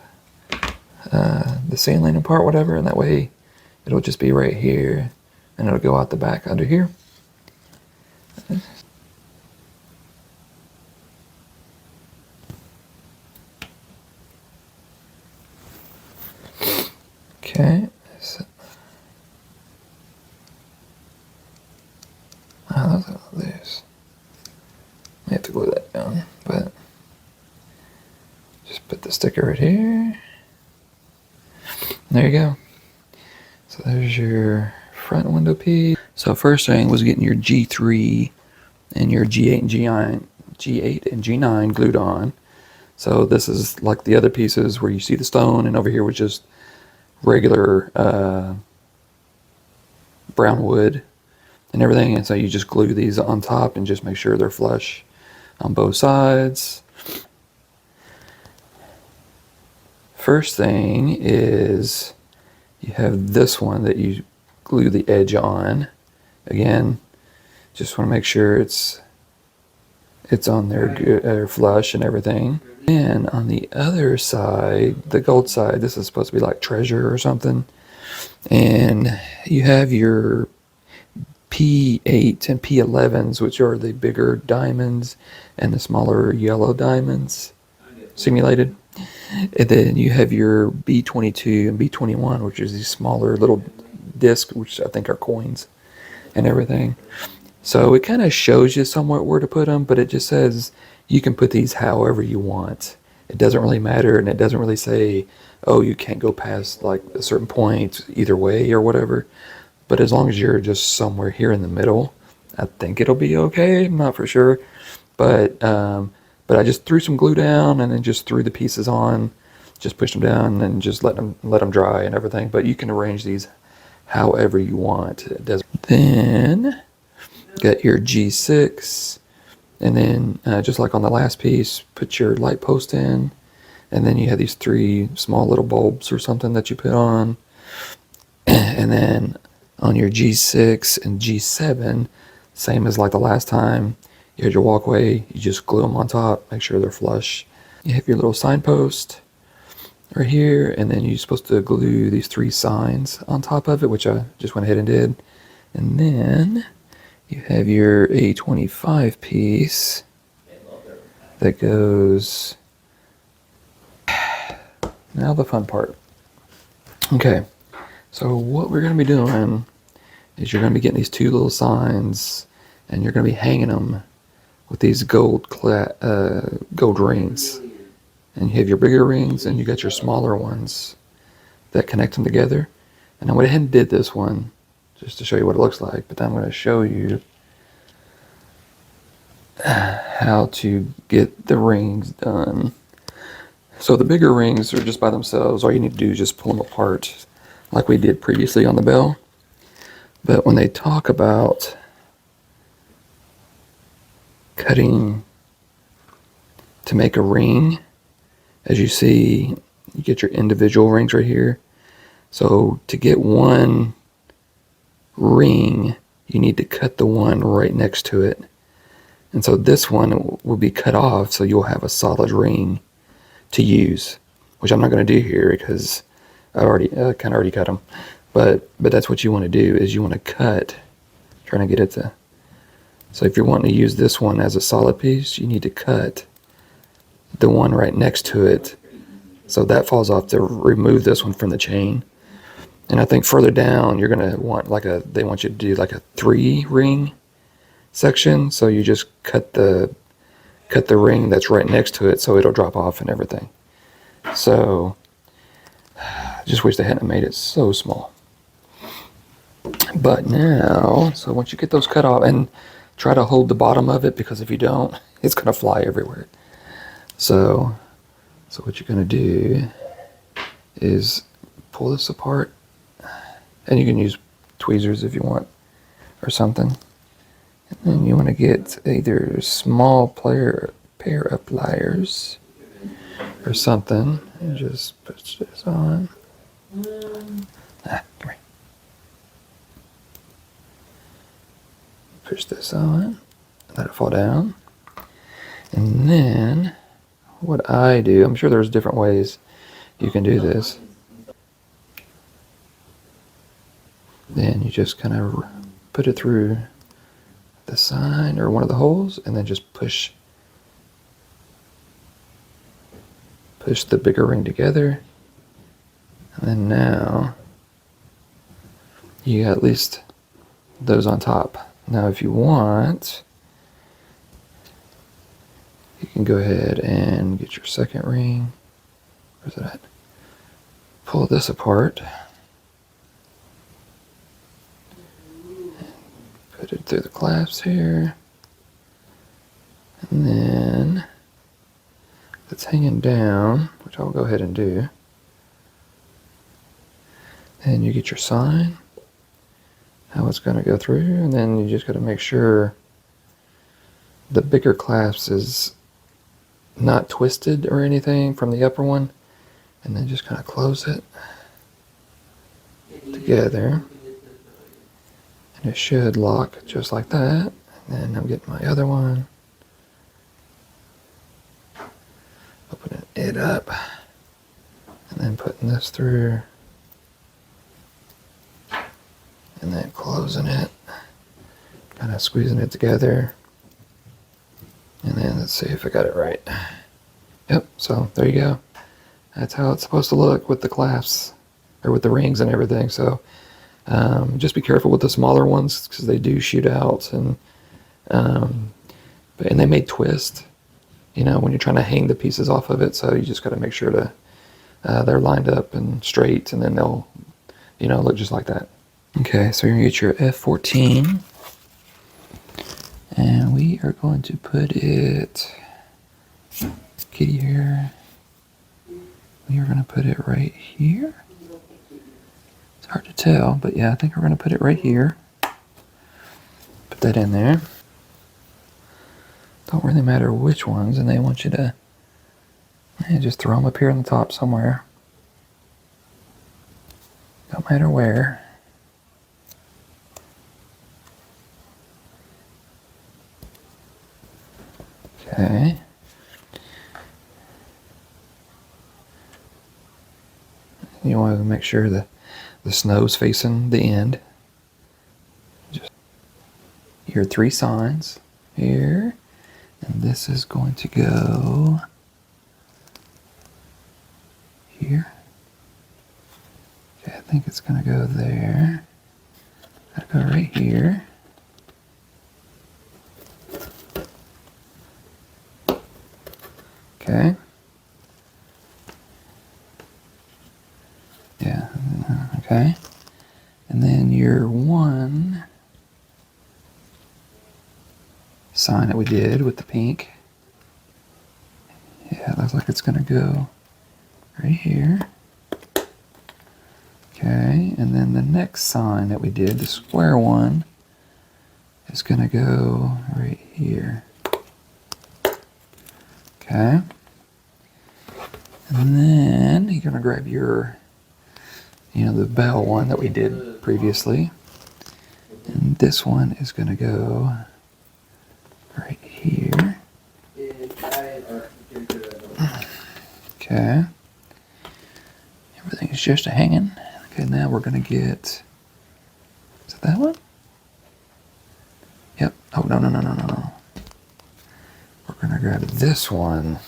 the ceiling part, whatever, and that way it'll just be right here and it'll go out the back under here. Okay. So, that's all this. I have to glue that down, but just put the sticker right here. There you go. So there's your front window piece. So first thing was getting your G3 and your G8 and G8 and G9 glued on. So this is like the other pieces where you see the stone, and over here was just regular brown wood and everything. And so you just glue these on top and just make sure they're flush on both sides. First thing is you have this one that you glue the edge on. Again, just want to make sure it's on there good, flush and everything. And on the other side, the gold side, this is supposed to be like treasure or something. And you have your P8 and P11s, which are the bigger diamonds, and the smaller yellow diamonds simulated. And then you have your B22 and B21, which is these smaller little discs, which I think are coins and everything. So it kind of shows you somewhat where to put them, but it just says you can put these however you want. It doesn't really matter, and it doesn't really say, oh, you can't go past like a certain point either way or whatever. But as long as you're just somewhere here in the middle, I think it'll be okay. I'm not for sure, but I just threw some glue down and then just threw the pieces on, just pushed them down and just let them dry and everything. But you can arrange these however you want. It does. Then get your G6, and then just like on the last piece, put your light post in, and then you have these 3 small little bulbs or something that you put on, and then on your G6 and G7, same as like the last time, you had your walkway, you just glue them on top, make sure they're flush. You have your little signpost right here, and then you're supposed to glue these 3 signs on top of it, which I just went ahead and did. And then you have your A25 piece that goes, now the fun part. Okay, so what we're going to be doing is you're going to be getting these 2 little signs, and you're going to be hanging them with these gold rings. And you have your bigger rings, and you got your smaller ones that connect them together. And I went ahead and did this one just to show you what it looks like, but then I'm going to show you how to get the rings done. So the bigger rings are just by themselves. All you need to do is just pull them apart like we did previously on the bell. But when they talk about cutting to make a ring, as you see, you get your individual rings right here. So to get one ring, you need to cut the one right next to it. And so this one will be cut off, so you'll have a solid ring to use, which I'm not going to do here because I already cut them. But that's what you want to do, is you want to cut, trying to get it to So if you're wanting to use this one as a solid piece, you need to cut the one right next to it so that falls off to remove this one from the chain. And I think further down you're going to want like they want you to do like a 3-ring section, so you just cut the ring that's right next to it so it'll drop off and everything. So I just wish they hadn't made it so small. But now, so once you get those cut off, and try to hold the bottom of it, because if you don't, it's going to fly everywhere. So what you're going to do is pull this apart, and you can use tweezers if you want or something. And then you want to get either small pair of pliers or something, and just push this on. Come here. Push this on, let it fall down. And then what I do, I'm sure there's different ways you can do this. Then you just kind of put it through the side or one of the holes, and then just push the bigger ring together. And then now you got at least those on top. Now if you want, you can go ahead and get your second ring. Where's it at? Pull this apart. Put it through the clasps here. And then it's hanging down, which I'll go ahead and do. And you get your sign, how it's going to go through, and then you just got to make sure the bigger clasp is not twisted or anything from the upper one, and then just kind of close it together, and it should lock just like that. And then I'm getting my other one, opening it up, and then putting this through, and then closing it, kind of squeezing it together. And then let's see if I got it right. Yep, so there you go. That's how it's supposed to look with the clasps, or with the rings and everything. So just be careful with the smaller ones, because they do shoot out, and they may twist, you know, when you're trying to hang the pieces off of it. So you just got to make sure to they're lined up and straight, and then they'll, you know, look just like that. Okay, so you're gonna get your F14, and we are going to put it, kitty here, we are gonna put it right here. It's hard to tell, but yeah, I think we're gonna put it right here. Put that in there. Don't really matter which ones, and they want you to just throw them up here on the top somewhere. Don't matter where. Okay. You want to make sure that the snow's facing the end. Just your 3 signs here, and this is going to go here. Okay, I think it's going to go there. Gotta go right here. Okay. Yeah, okay. And then your one sign that we did with the pink. Yeah, it looks like it's gonna go right here. Okay, and then the next sign that we did, the square one, is gonna go right here. Okay. And then you're gonna grab your, the bell one that we did previously. And this one is gonna go right here. Okay. Everything is just hanging. Okay, now we're gonna get, is it that one? Yep. Oh, no, no, no, no, no, no. We're going to grab this one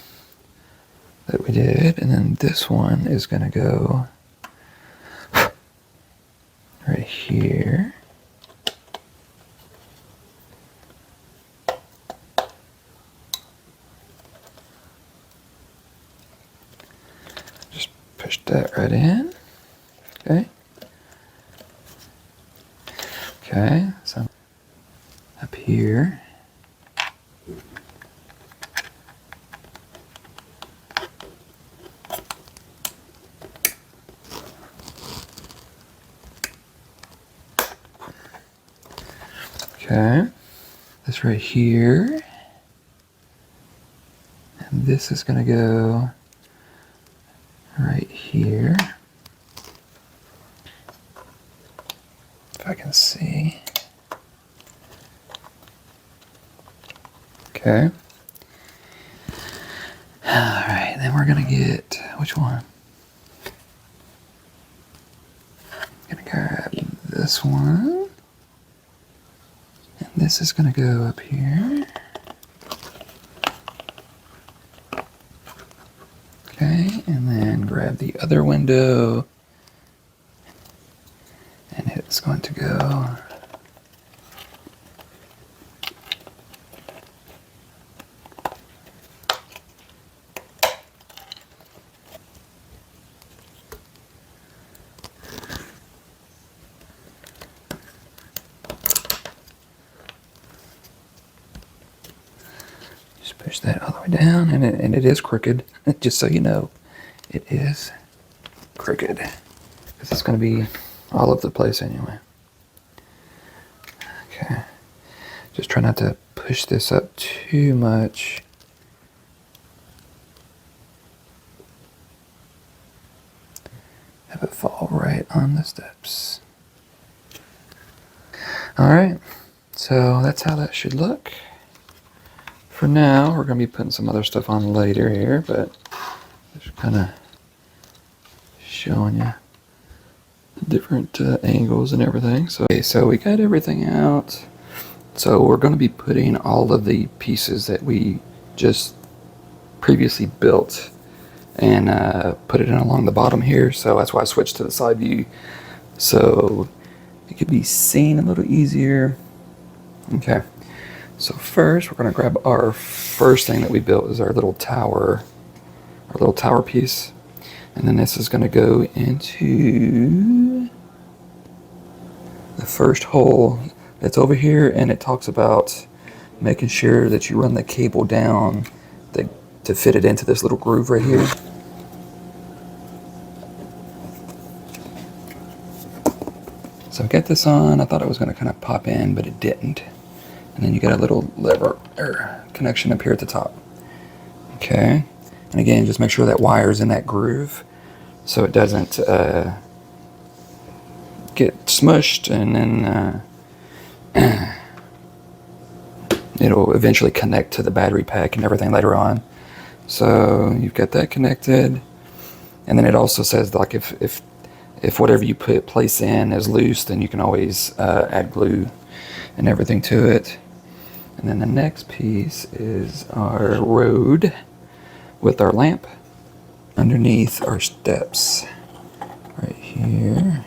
that we did, and then this one is going to go right here. Just push that right in. Okay. Okay, so up here. Okay, this right here, and this is going to go right here. If I can see. Okay. All right, then we're going to get, which one? I'm going to grab this one. And this is going to go up here. Okay, and then grab the other window. And it's going to go just push that all the way down, and it is crooked, just so you know. It is crooked. Because it's going to be all over the place anyway. Okay. Just try not to push this up too much. Have it fall right on the steps. Alright, so that's how that should look. For now, we're going to be putting some other stuff on later here, but just kind of showing you the different angles and everything. So, okay, so we got everything out. So we're going to be putting all of the pieces that we just previously built and put it in along the bottom here. So that's why I switched to the side view, so it could be seen a little easier. Okay, so first we're going to grab our first thing that we built is our little tower piece, and then this is going to go into the first hole that's over here, and it talks about making sure that you run the cable down to fit it into this little groove right here. So I got this on. I thought it was going to kind of pop in, but it didn't. And then you got a little lever or connection up here at the top. Okay. And again, just make sure that wire's in that groove so it doesn't get smushed, and then it'll eventually connect to the battery pack and everything later on. So you've got that connected, and then it also says like if whatever you place in is loose, then you can always add glue and everything to it. And then the next piece is our road with our lamp underneath our steps right here.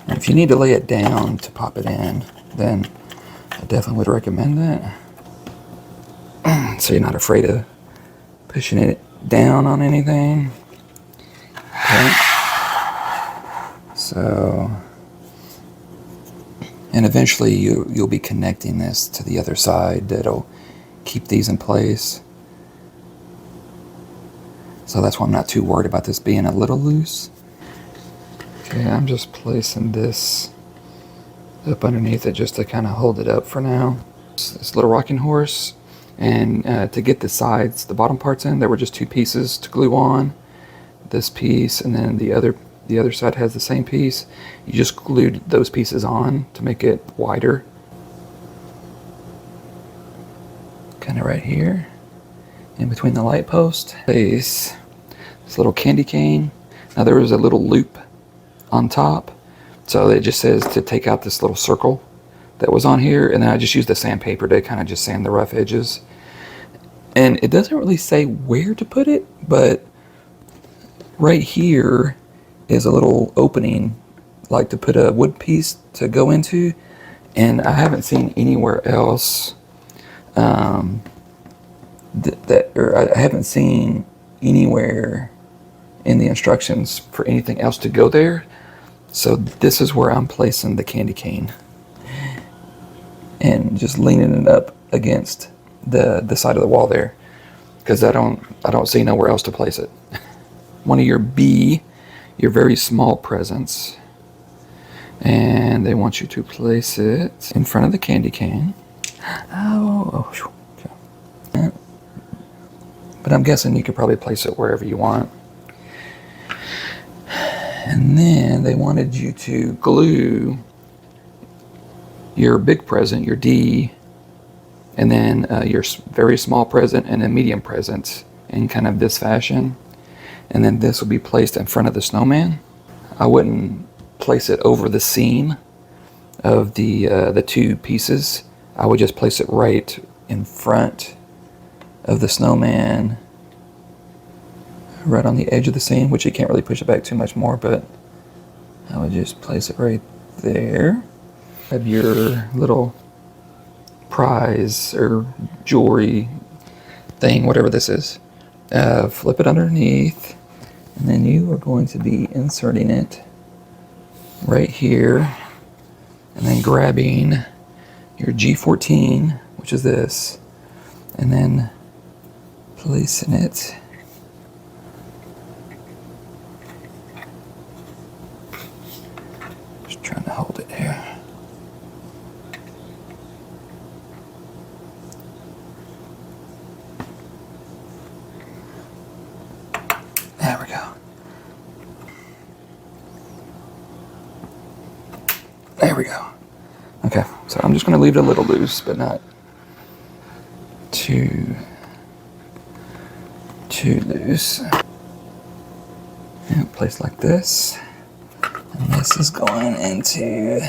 And if you need to lay it down to pop it in, then I definitely would recommend that, so you're not afraid of pushing it down on anything. Okay. So, and eventually you'll be connecting this to the other side that'll keep these in place. So that's why I'm not too worried about this being a little loose. Okay, I'm just placing this up underneath it just to kind of hold it up for now. This little rocking horse, and to get the sides, the bottom parts in, there were just two pieces to glue on. This piece, and then the other side has the same piece. You just glued those pieces on to make it wider. Kind of right here, in between the light post. Place this little candy cane. Now there was a little loop on top, so it just says to take out this little circle that was on here, and then I just used the sandpaper to kind of just sand the rough edges. And it doesn't really say where to put it, but right here is a little opening, like to put a wood piece to go into, and I haven't seen anywhere else or I haven't seen anywhere in the instructions for anything else to go there. So this is where I'm placing the candy cane, and just leaning it up against the side of the wall there, because I don't see nowhere else to place it. One of your very small presents, and they want you to place it in front of the candy cane. Okay. But I'm guessing you could probably place it wherever you want. And then they wanted you to glue your big present, your D, and then your very small present and a medium present in kind of this fashion. And then this will be placed in front of the snowman. I wouldn't place it over the seam of the two pieces. I would just place it right in front of the snowman, right on the edge of the seam, which you can't really push it back too much more, but I would just place it right there. Have your little prize or jewelry thing, whatever this is. Flip it underneath, and then you are going to be inserting it right here, and then grabbing your G14, which is this, and then placing it just trying to hold it here. There we go. There we go. Okay, so I'm just going to leave it a little loose, but not too loose. And place like this. And this is going into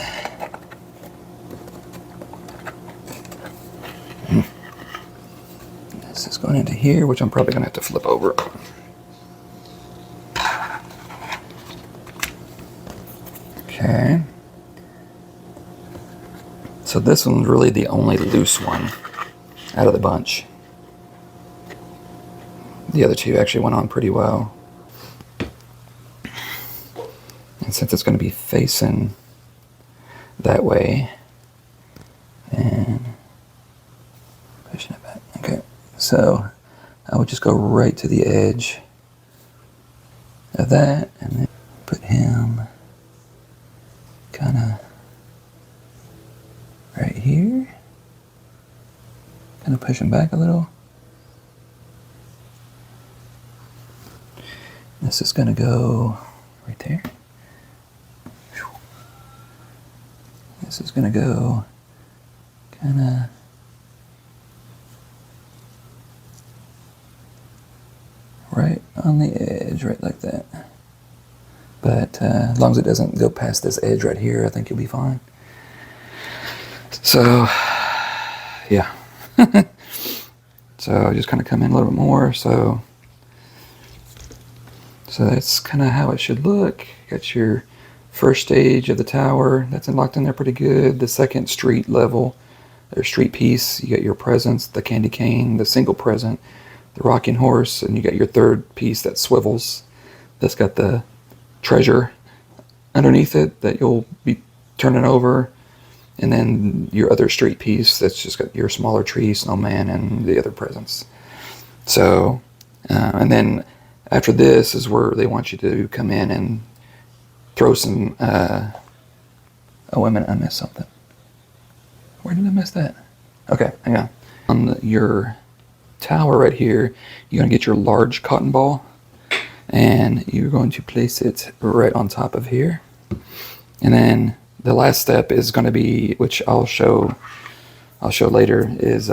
here, which I'm probably going to have to flip over. Okay. So this one's really the only loose one out of the bunch. The other two actually went on pretty well. And since it's going to be facing that way, and pushing it back. Okay, so I would just go right to the edge of that, and then put him kind of right here. Kind of push him back a little. This is going to go right there. This is going to go kind of right on the edge, right like that. But as long as it doesn't go past this edge right here, I think you'll be fine. So, yeah. So just kind of come in a little bit more. So that's kind of how it should look. Got your first stage of the tower. That's locked in there pretty good. The second street level, or street piece, you got your presents, the candy cane, the single present, the rocking horse, and you got your third piece that swivels. That's got the treasure underneath it that you'll be turning over. And then your other street piece that's just got your smaller tree, snowman, and the other presents. So, and then after this is where they want you to come in and throw some, oh wait a minute, I missed something. Where did I miss that? Okay, hang on. On your tower right here, you're going to get your large cotton ball, and you're going to place it right on top of here. And then the last step is going to be, which I'll show later, is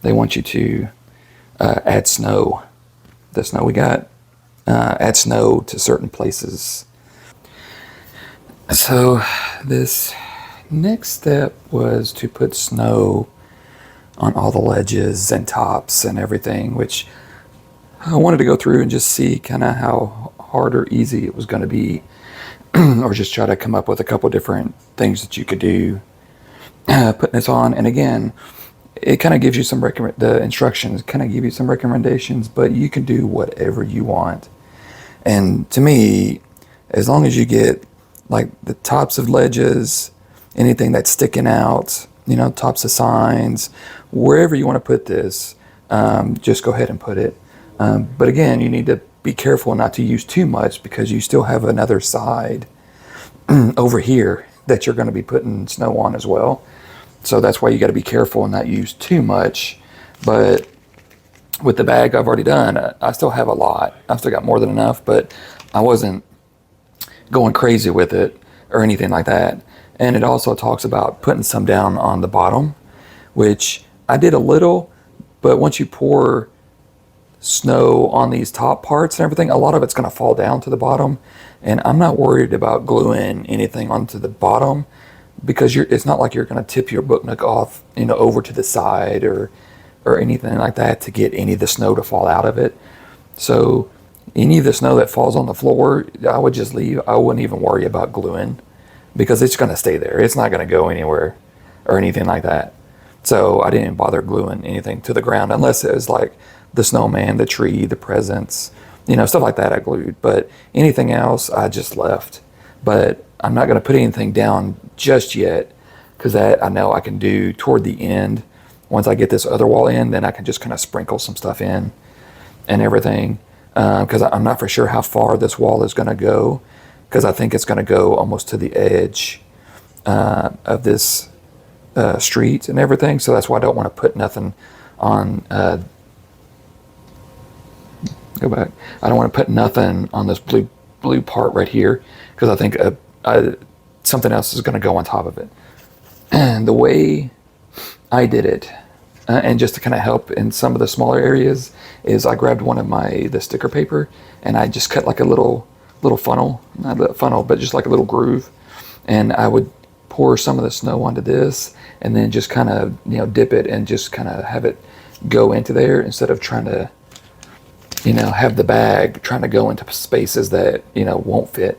they want you to add snow. The snow we got, add snow to certain places. So this next step was to put snow on all the ledges and tops and everything, which I wanted to go through and just see kind of how hard or easy it was going to be, or just try to come up with a couple different things that you could do putting this on. And again, it kind of gives you some the instructions kind of give you some recommendations, but you can do whatever you want. And to me, as long as you get like the tops of ledges, anything that's sticking out, tops of signs, wherever you want to put this, just go ahead and put it. But again, you need to be careful not to use too much, because you still have another side over here that you're going to be putting snow on as well. So that's why you got to be careful and not use too much. But with the bag I've already done, I still have a lot. I've still got more than enough, but I wasn't going crazy with it or anything like that. And it also talks about putting some down on the bottom, which I did a little, but once you pour snow on these top parts and everything, a lot of it's going to fall down to the bottom. And I'm not worried about gluing anything onto the bottom, because it's not like you're going to tip your book nook off, over to the side or anything like that to get any of the snow to fall out of it. So any of the snow that falls on the floor, I would just leave. I wouldn't even worry about gluing, because it's going to stay there. It's not going to go anywhere or anything like that. So I didn't bother gluing anything to the ground, unless it was like the snowman, the tree, the presents, stuff like that I glued. But anything else, I just left. But I'm not going to put anything down just yet, because that I know I can do toward the end. Once I get this other wall in, then I can just kind of sprinkle some stuff in and everything. Because I'm not for sure how far this wall is going to go, because I think it's going to go almost to the edge of this street and everything. So that's why I don't want to put nothing on. Go back. I don't want to put nothing on this blue part right here, because I think something else is going to go on top of it. And the way I did it, and just to kind of help in some of the smaller areas, is I grabbed one of the sticker paper, and I just cut like a little funnel, not a funnel, but just like a little groove. And I would pour some of the snow onto this, and then just kind of dip it and just kind of have it go into there, instead of trying to have the bag trying to go into spaces that won't fit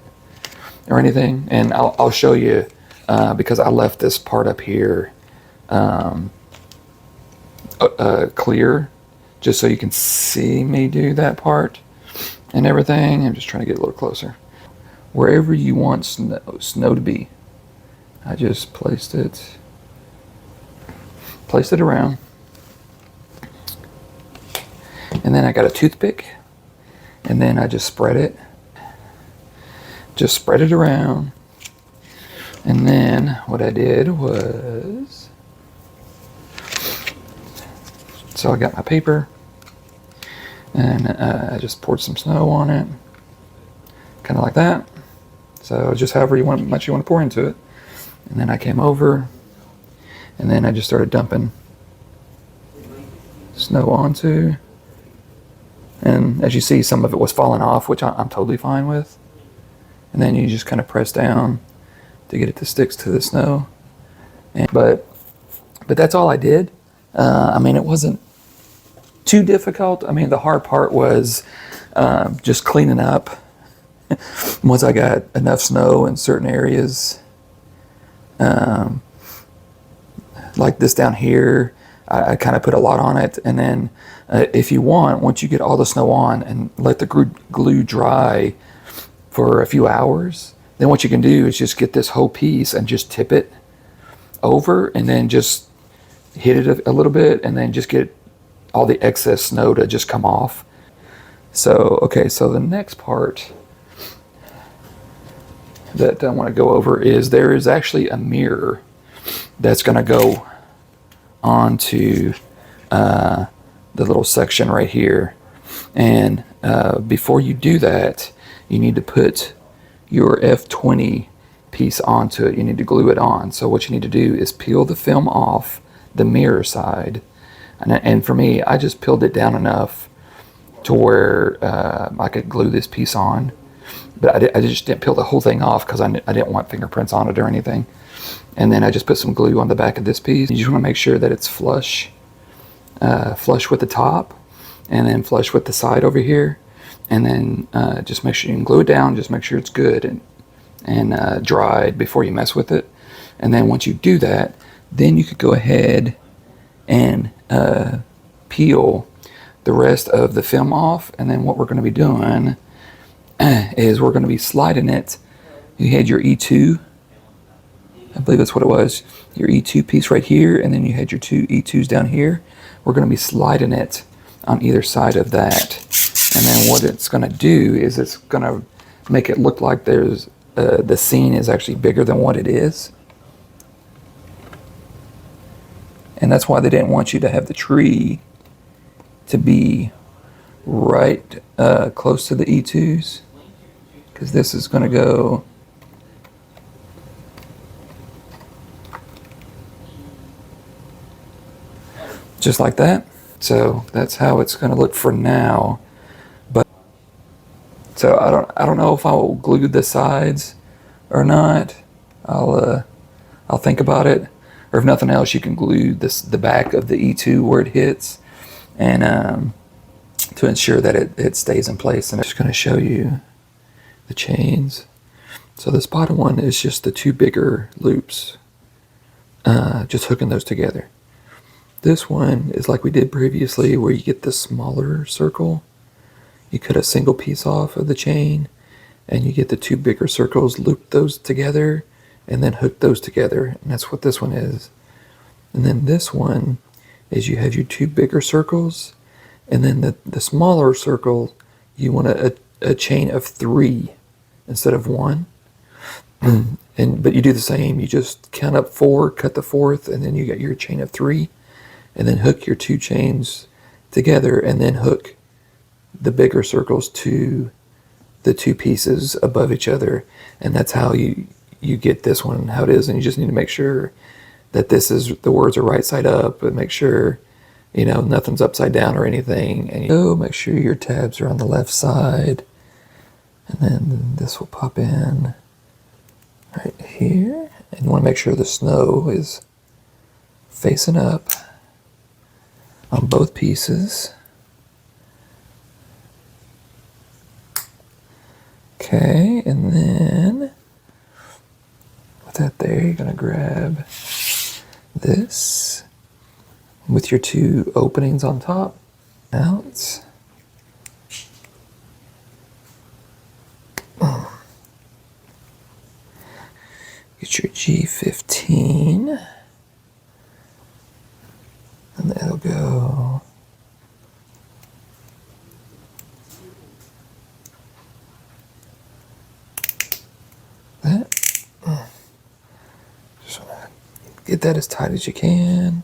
or anything. And I'll show you, because I left this part up here clear, just so you can see me do that part and everything. I'm just trying to get a little closer. Wherever you want snow to be, I just placed it around. And then I got a toothpick, and then I just spread it around. And then what I did was, so I got my paper, and I just poured some snow on it, kind of like that. So just however much you want to pour into it. And then I came over, and then I just started dumping snow onto. And as you see, some of it was falling off, which I'm totally fine with. And then you just kind of press down to get it to stick to the snow. But that's all I did. It wasn't too difficult. The hard part was just cleaning up. Once I got enough snow in certain areas, like this down here, I kind of put a lot on it. And then if you want, once you get all the snow on and let the glue dry for a few hours, then what you can do is just get this whole piece and just tip it over, and then just hit it a little bit, and then just get all the excess snow to just come off. So, okay, so the next part that I want to go over is there is actually a mirror that's going to go onto the little section right here. And before you do that, you need to put your F20 piece onto it. You need to glue it on. So what you need to do is peel the film off the mirror side. And for me, I just peeled it down enough to where I could glue this piece on. but I just didn't peel the whole thing off because I didn't want fingerprints on it or anything. And then I just put some glue on the back of this piece. You just want to make sure that it's flush with the top, and then flush with the side over here. And then just make sure you can glue it down. Just make sure it's good and dried before you mess with it. And then once you do that, then you could go ahead and peel the rest of the film off. And then what we're going to be doing is we're going to be sliding it. You had your E2, I believe that's what it was, your E2 piece right here, and then you had your two E2s down here. We're going to be sliding it on either side of that. And then what it's going to do is it's going to make it look like there's the scene is actually bigger than what it is. And that's why they didn't want you to have the tree to be right close to the E2s, because this is going to go just like that. So that's how it's going to look for now. But so I don't know if I will glue the sides or not. I'll think about it. Or if nothing else, you can glue the back of the E2 where it hits, and to ensure that it stays in place. And I'm just going to show you the chains. So this bottom one is just the two bigger loops, just hooking those together. This one is like we did previously, where you get the smaller circle. You cut a single piece off of the chain, and you get the two bigger circles, loop those together, and then hook those together. And that's what this one is. And then this one is you have your two bigger circles, and then the smaller circle, you want a chain of 3 instead of 1. But you do the same. You just count up 4, cut the 4th, and then you got your chain of 3. And then hook your 2 chains together, and then hook the bigger circles to the 2 pieces above each other. And that's how you get this one how it is. And you just need to make sure that the words are right side up, and make sure nothing's upside down or anything. And make sure your tabs are on the left side, and then this will pop in right here. And you want to make sure the snow is facing up on both pieces. Okay, and then with that there, you're going to grab this with your 2 openings on top. Out. Get your G15. And that'll go that. Just want to get that as tight as you can.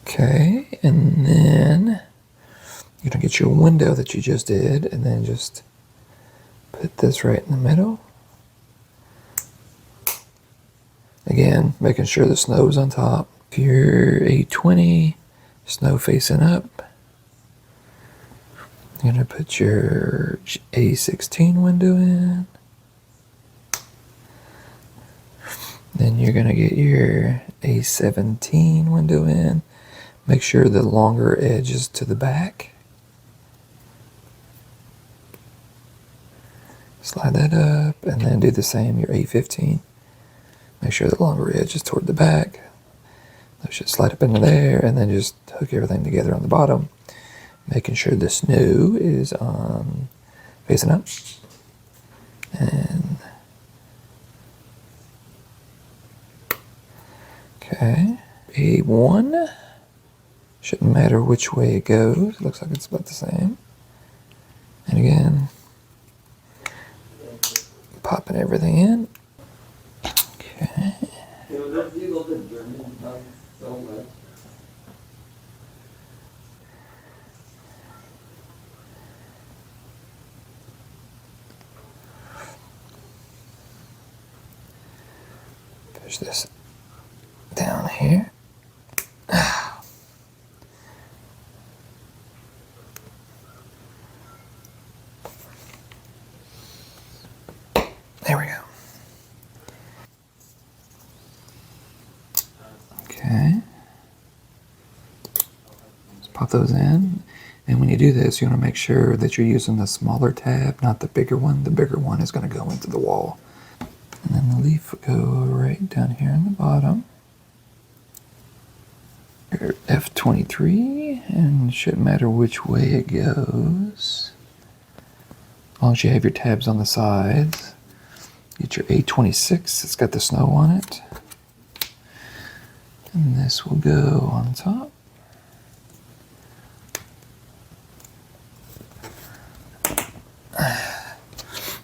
Okay, and then you're going to get your window that you just did, and then just put this right in the middle. Again, making sure the snow's on top. If you're A20, snow facing up, you're going to put your A16 window in. Then you're going to get your A17 window in. Make sure the longer edge is to the back. Slide that up, and then do the same, your A15. Make sure the longer edge is toward the back. That should slide up into there, and then just hook everything together on the bottom, making sure the snow is facing up. And okay, A1, shouldn't matter which way it goes. It looks like it's about the same. And again, popping everything in. Okay. Push this down here. Pop those in. And when you do this, you want to make sure that you're using the smaller tab, not the bigger one. The bigger one is going to go into the wall. And then the leaf will go right down here in the bottom. Your F23, and it shouldn't matter which way it goes. As long as you have your tabs on the sides. Get your A26, it's got the snow on it. And this will go on top.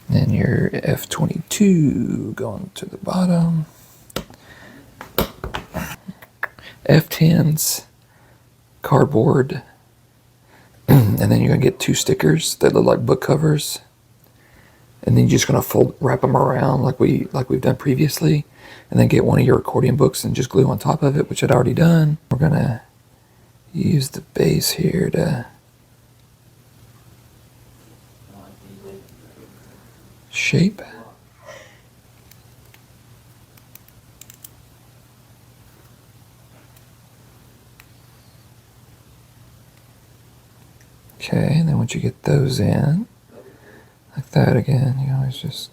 Then your F22 going to the bottom. F10's cardboard. And then you're going to get 2 stickers that look like book covers. And then you're just going to wrap them around like we've done previously. And then get one of your accordion books and just glue on top of it, which I'd already done. We're going to use the base here to shape. Okay, and then once you get those in, like that again, you always just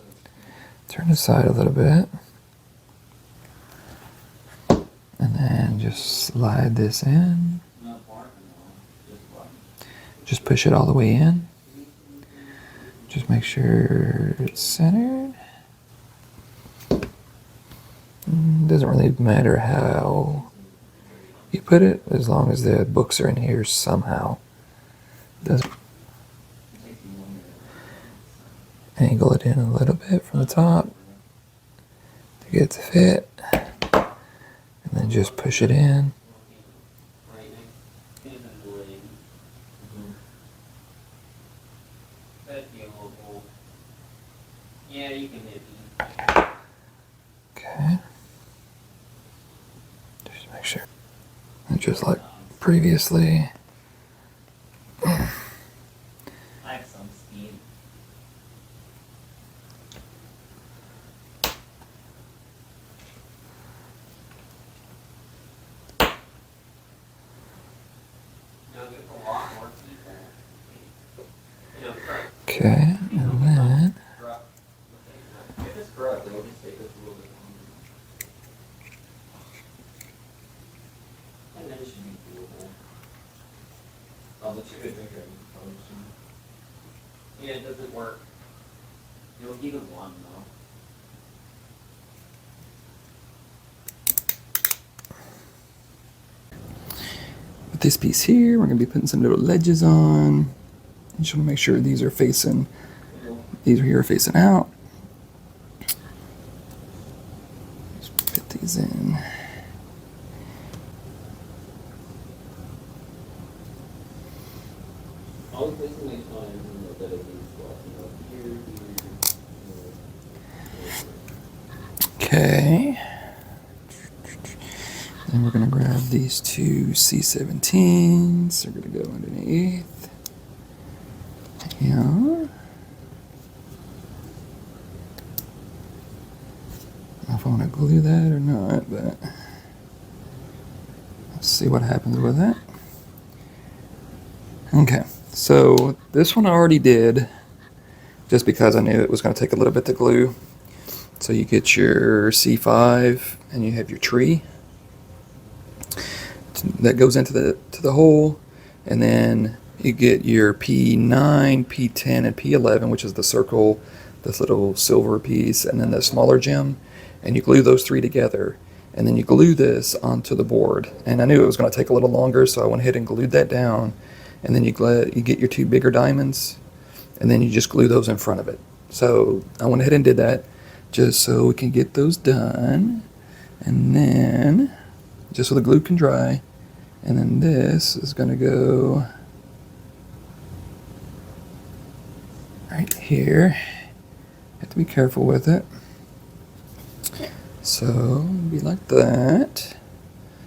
turn aside a little bit. And then just slide this in. Just push it all the way in. Just make sure it's centered. Doesn't really matter how you put it, as long as the books are in here somehow. Doesn't angle it in a little bit from the top to get it to fit, and then just push it in. Yeah, you can maybe. Okay. Just make sure. And just like previously. I have some speed. You'll get a lot more people. You know, Okay, and then if it's correct, it'll just take us a little bit longer. And then it should be doable. Oh, but you could drink it. Yeah, it doesn't work. You'll give it one though. with this piece here, we're going to be putting some little ledges on. You just want to make sure these are facing, these are here facing out. Just fit these in. Okay. Then we're going to grab these 2 C17s. They're going to go underneath. Yeah. I don't know if I want to glue that or not, but let's see what happens with it. Okay, so this one I already did just because I knew it was going to take a little bit to glue. So you get your C5 and you have your tree that goes into the hole, and then you get your P9, P10, and P11, which is the circle, this little silver piece, and then the smaller gem, and you glue those 3 together, and then you glue this onto the board. And I knew it was going to take a little longer, so I went ahead and glued that down, and then you get your 2 bigger diamonds, and then you just glue those in front of it. So I went ahead and did that just so we can get those done, and then just so the glue can dry. And then this is going to go right here. Have to be careful with it. So be like that.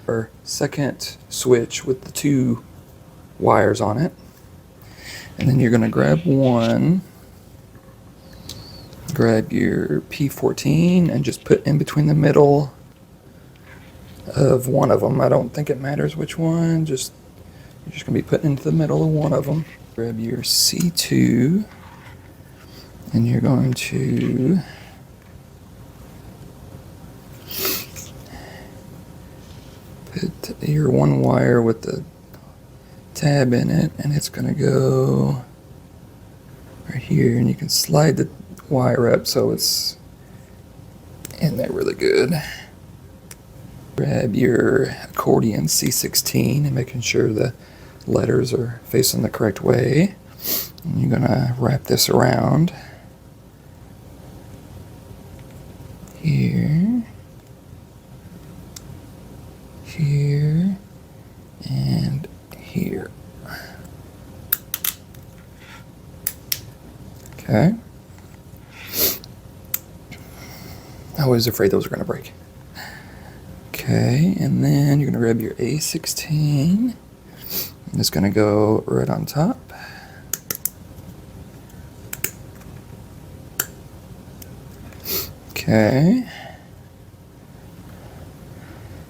Our second switch with the 2 wires on it. And then you're going to grab one, grab your P14 and just put in between the middle of one of them. I don't think it matters which one, just You're just going to be putting into the middle of one of them. Grab your C2, and you're going to put your one wire with the tab in it, and it's going to go right here, and you can slide the wire up so it's in there really good. Grab your accordion C16 and making sure the letters are facing the correct way. And you're going to wrap this around here, here, and here. Okay. I was afraid those were going to break. Okay, and then you're going to grab your A16. And it's going to go right on top. Okay.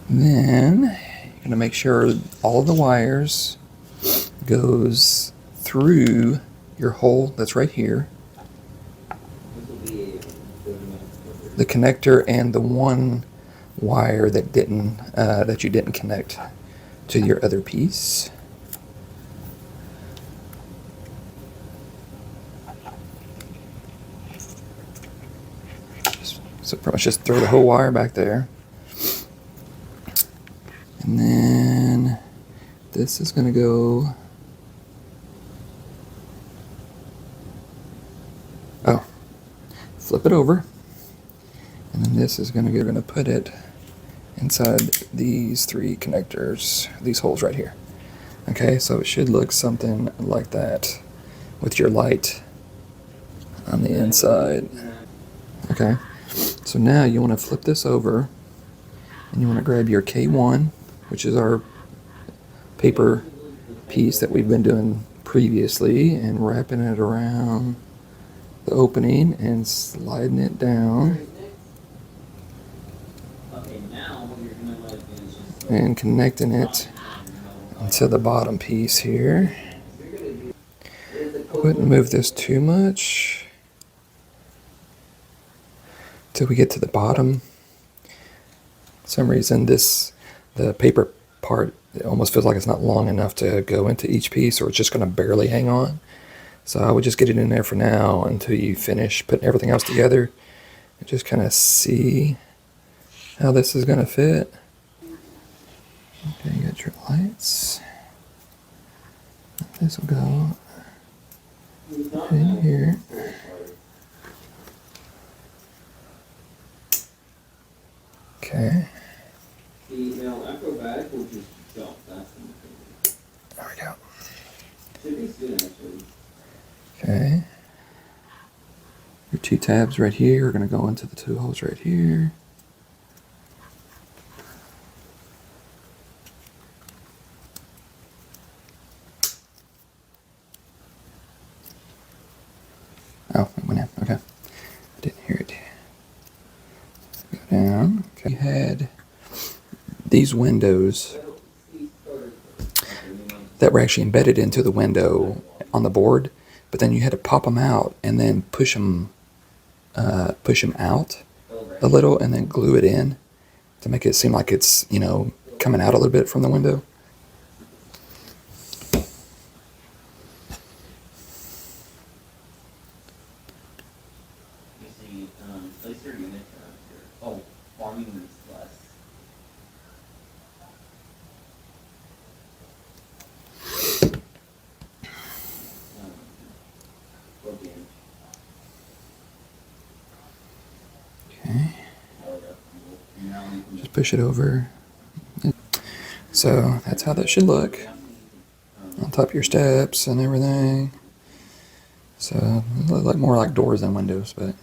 Then you're going to make sure all of the wires goes through your hole that's right here. The connector and the one wire that you didn't connect to your other piece. So pretty much just throw the whole wire back there. And then this is going to go. Oh, flip it over. And then this is going to put it inside these three connectors, these holes right here. Okay, so it should look something like that with your light on the inside. Okay, so now you want to flip this over and you want to grab your K1, which is our paper piece that we've been doing previously, and wrapping it around the opening and sliding it down. And connecting it to the bottom piece here. I wouldn't move this too much till we get to the bottom. For some reason the paper part, it almost feels like it's not long enough to go into each piece, or it's just going to barely hang on. So I would just get it in there for now until you finish putting everything else together and just kind of see how this is going to fit. Okay, you got your lights. This will go in here. Okay. Now, acrobatic will just jump. That's the thing. There we go. Should be soon, actually. Okay. Your two tabs right here are going to go into the two holes right here. Oh, it went in. Okay. I didn't hear it. Go down. Okay. You had these windows that were actually embedded into the window on the board, but then you had to pop them out and then push them out a little, and then glue it in to make it seem like it's, coming out a little bit from the window. Place your unit here. Oh, farming is less. Okay. Just push it over. So that's how that should look on top of your steps and everything. So it look more like doors than windows, but.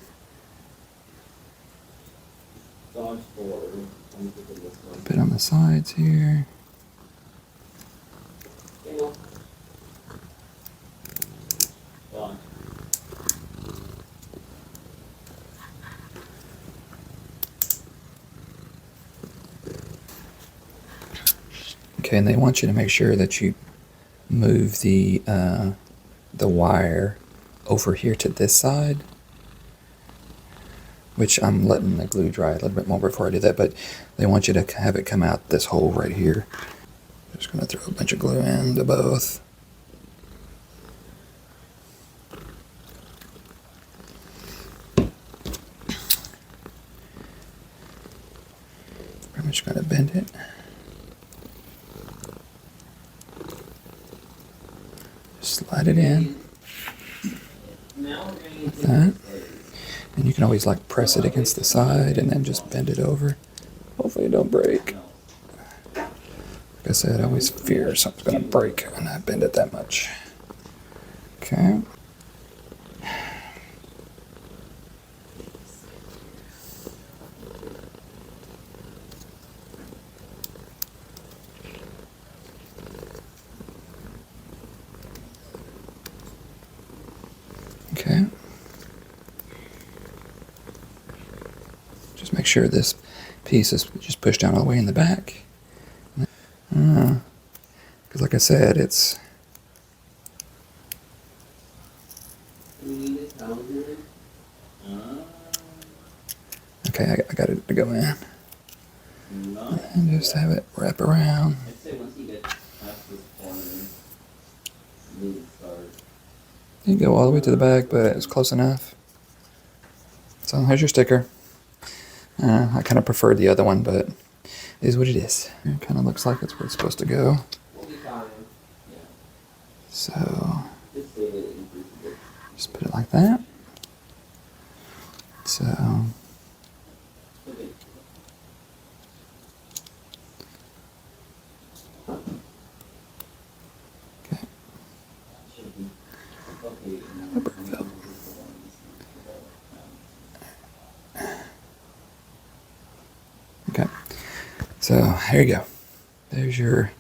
Bit on the sides here. Okay, and they want you to make sure that you move the wire over here to this side, which I'm letting the glue dry a little bit more before I do that, but they want you to have it come out this hole right here. Just going to throw a bunch of glue into both. I'm just going to bend it. Slide it in. Like that. And you can always like press it against the side and then just bend it over. Hopefully it don't break. Like I said, I always fear something's going to break when I bend it that much. Okay. Okay. Just make sure this piece is just pushed down all the way in the back. Because like I said, it's... Okay, I got it to go in. And just have it wrap around. I'd say once you get past this corner, you can start. You can go all the way to the back, but it's close enough. So here's your sticker. I kind of prefer the other one, but it is what it is. It kind of looks like it's where it's supposed to go. We'll be fine. Yeah. So Just save it and increase it. just put it like that. So Okay. okay. Should be. Okay. Rubber felt. Okay. So here you go. There's your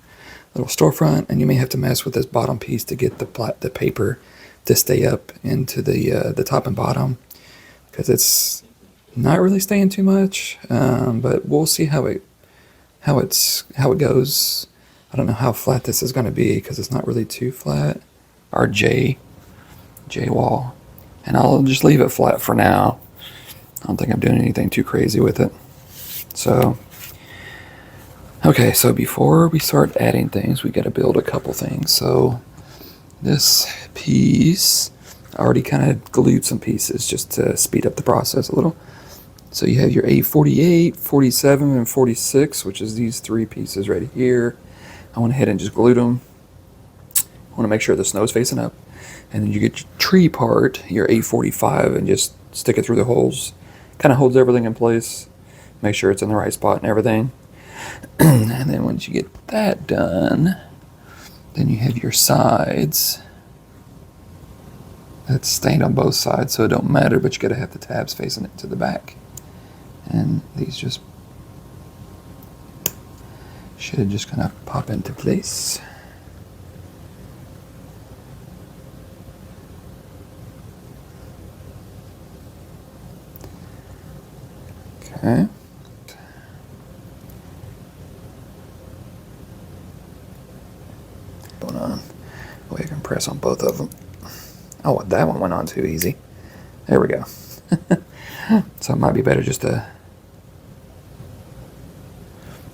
little storefront, and you may have to mess with this bottom piece to get the paper to stay up into the top and bottom, because it's not really staying too much. But we'll see how it goes. I don't know how flat this is going to be because it's not really too flat. Our J wall, and I'll just leave it flat for now. I don't think I'm doing anything too crazy with it. So, okay, so before we start adding things, we got to build a couple things. So this piece, I already kind of glued some pieces just to speed up the process a little. So you have your A48, 47, and 46, which is these three pieces right here. I went ahead and just glued them. I want to make sure the snow's facing up. And then you get your tree part, your A45, and just stick it through the holes. Kind of holds everything in place. Make sure it's in the right spot and everything. And then once you get that done, then you have your sides. That's stained on both sides, so it don't matter, but you gotta have the tabs facing it to the back. And these just should just kind of pop into place. Okay. Going on. Oh, you can press on both of them. Oh, that one went on too easy. There we go. So it might be better just to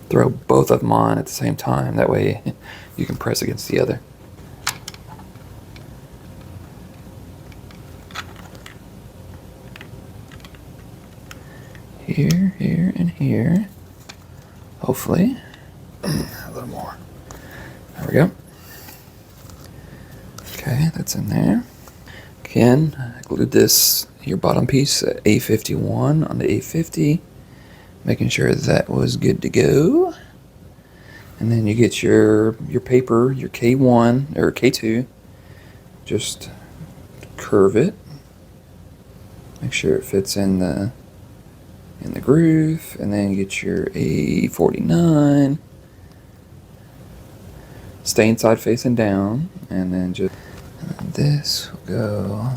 throw both of them on at the same time. That way you can press against the other. Here, here, and here. Hopefully. A little more. There we go. Okay, that's in there. Again, I glued this, your bottom piece, A51 on the A50, making sure that was good to go. And then you get your paper, your K1 or K2, just curve it. Make sure it fits in the groove, and then you get your A49. Stay inside facing down, and then just this will go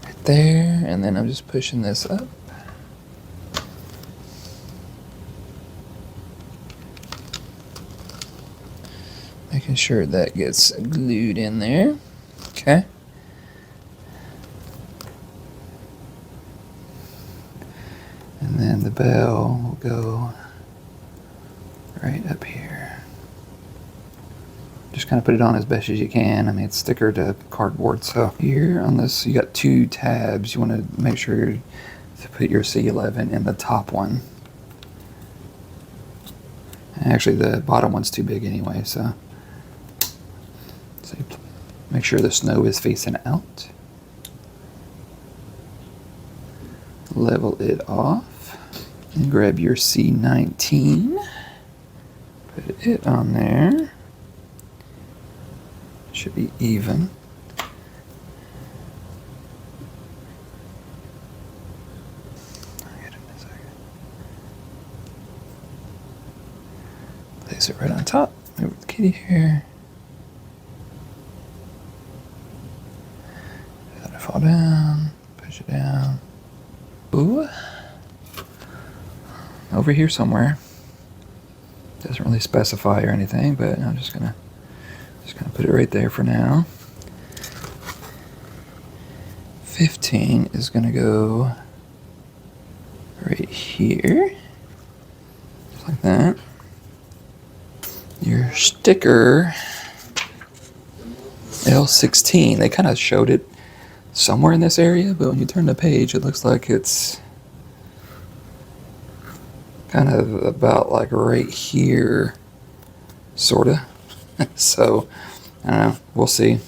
right there, and then I'm just pushing this up. Making sure that gets glued in there. Okay. And then the bell will go right up here. Just kind of put it on as best as you can. I mean, it's thicker to cardboard. So here on this, you got 2 tabs. You want to make sure to put your C11 in the top one. Actually, the bottom one's too big anyway, so you make sure the snow is facing out. Level it off. And grab your C19. Put it on there. Should be even. I'll get it in a second. Place it right on top. Move the kitty here. Let it fall down. Push it down. Ooh. Over here somewhere. Doesn't really specify or anything, but I'm just gonna put it right there for now. 15 is gonna go right here. Just like that. Your sticker L16, they kind of showed it somewhere in this area, but when you turn the page, it looks like it's kind of about like right here, sorta. So, I don't know, we'll see.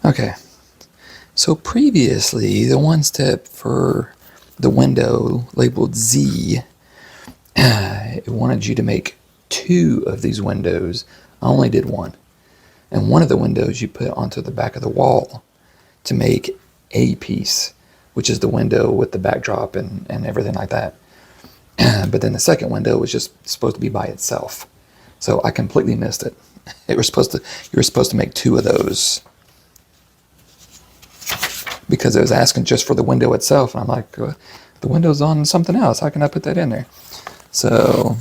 Okay, so previously the one step for the window labeled Z, it wanted you to make 2 of these windows. I only did 1. And one of the windows you put onto the back of the wall to make a piece, which is the window with the backdrop and everything like that. But then the second window was just supposed to be by itself. So I completely missed it. You were supposed to make 2 of those, because it was asking just for the window itself, and I'm like, the window's on something else. How can I put that in there? So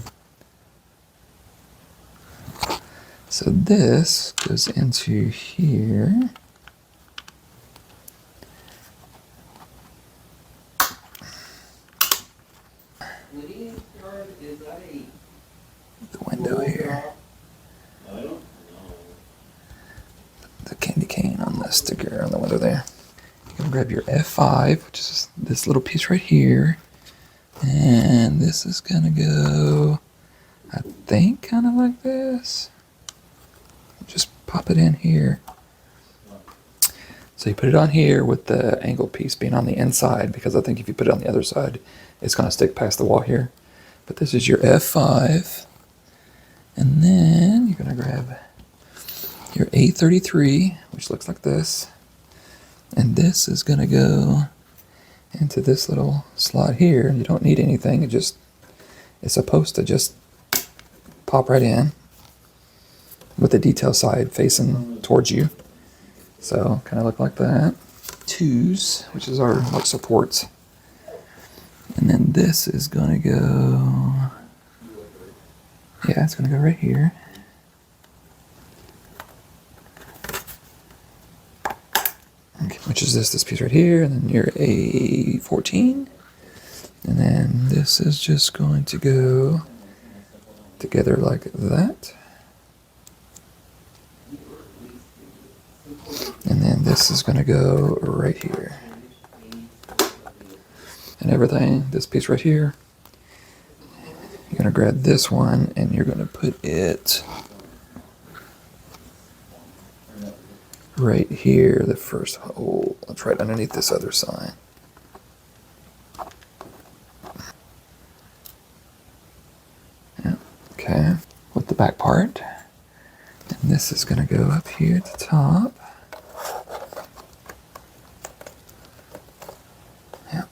this goes into here. The window here. The candy cane on the sticker on the window there. You're going to grab your F5, which is this little piece right here. And this is going to go, I think, kind of like this. Just pop it in here. So you put it on here with the angle piece being on the inside, because I think if you put it on the other side, it's going to stick past the wall here. But this is your F5. And then you're going to grab your A33, which looks like this. And this is going to go into this little slot here. You don't need anything. It's supposed to just pop right in with the detail side facing towards you. So kind of look like that. 2s, which is our like supports. And then this is going to go, yeah, it's going to go right here. Okay, which is this piece right here, and then your A14. And then this is just going to go together like that. And then this is going to go right here. And everything, this piece right here, you're going to grab this one and you're going to put it right here, the first hole. It's right underneath this other sign. Yeah, okay, with the back part. And this is going to go up here at the top. Yeah.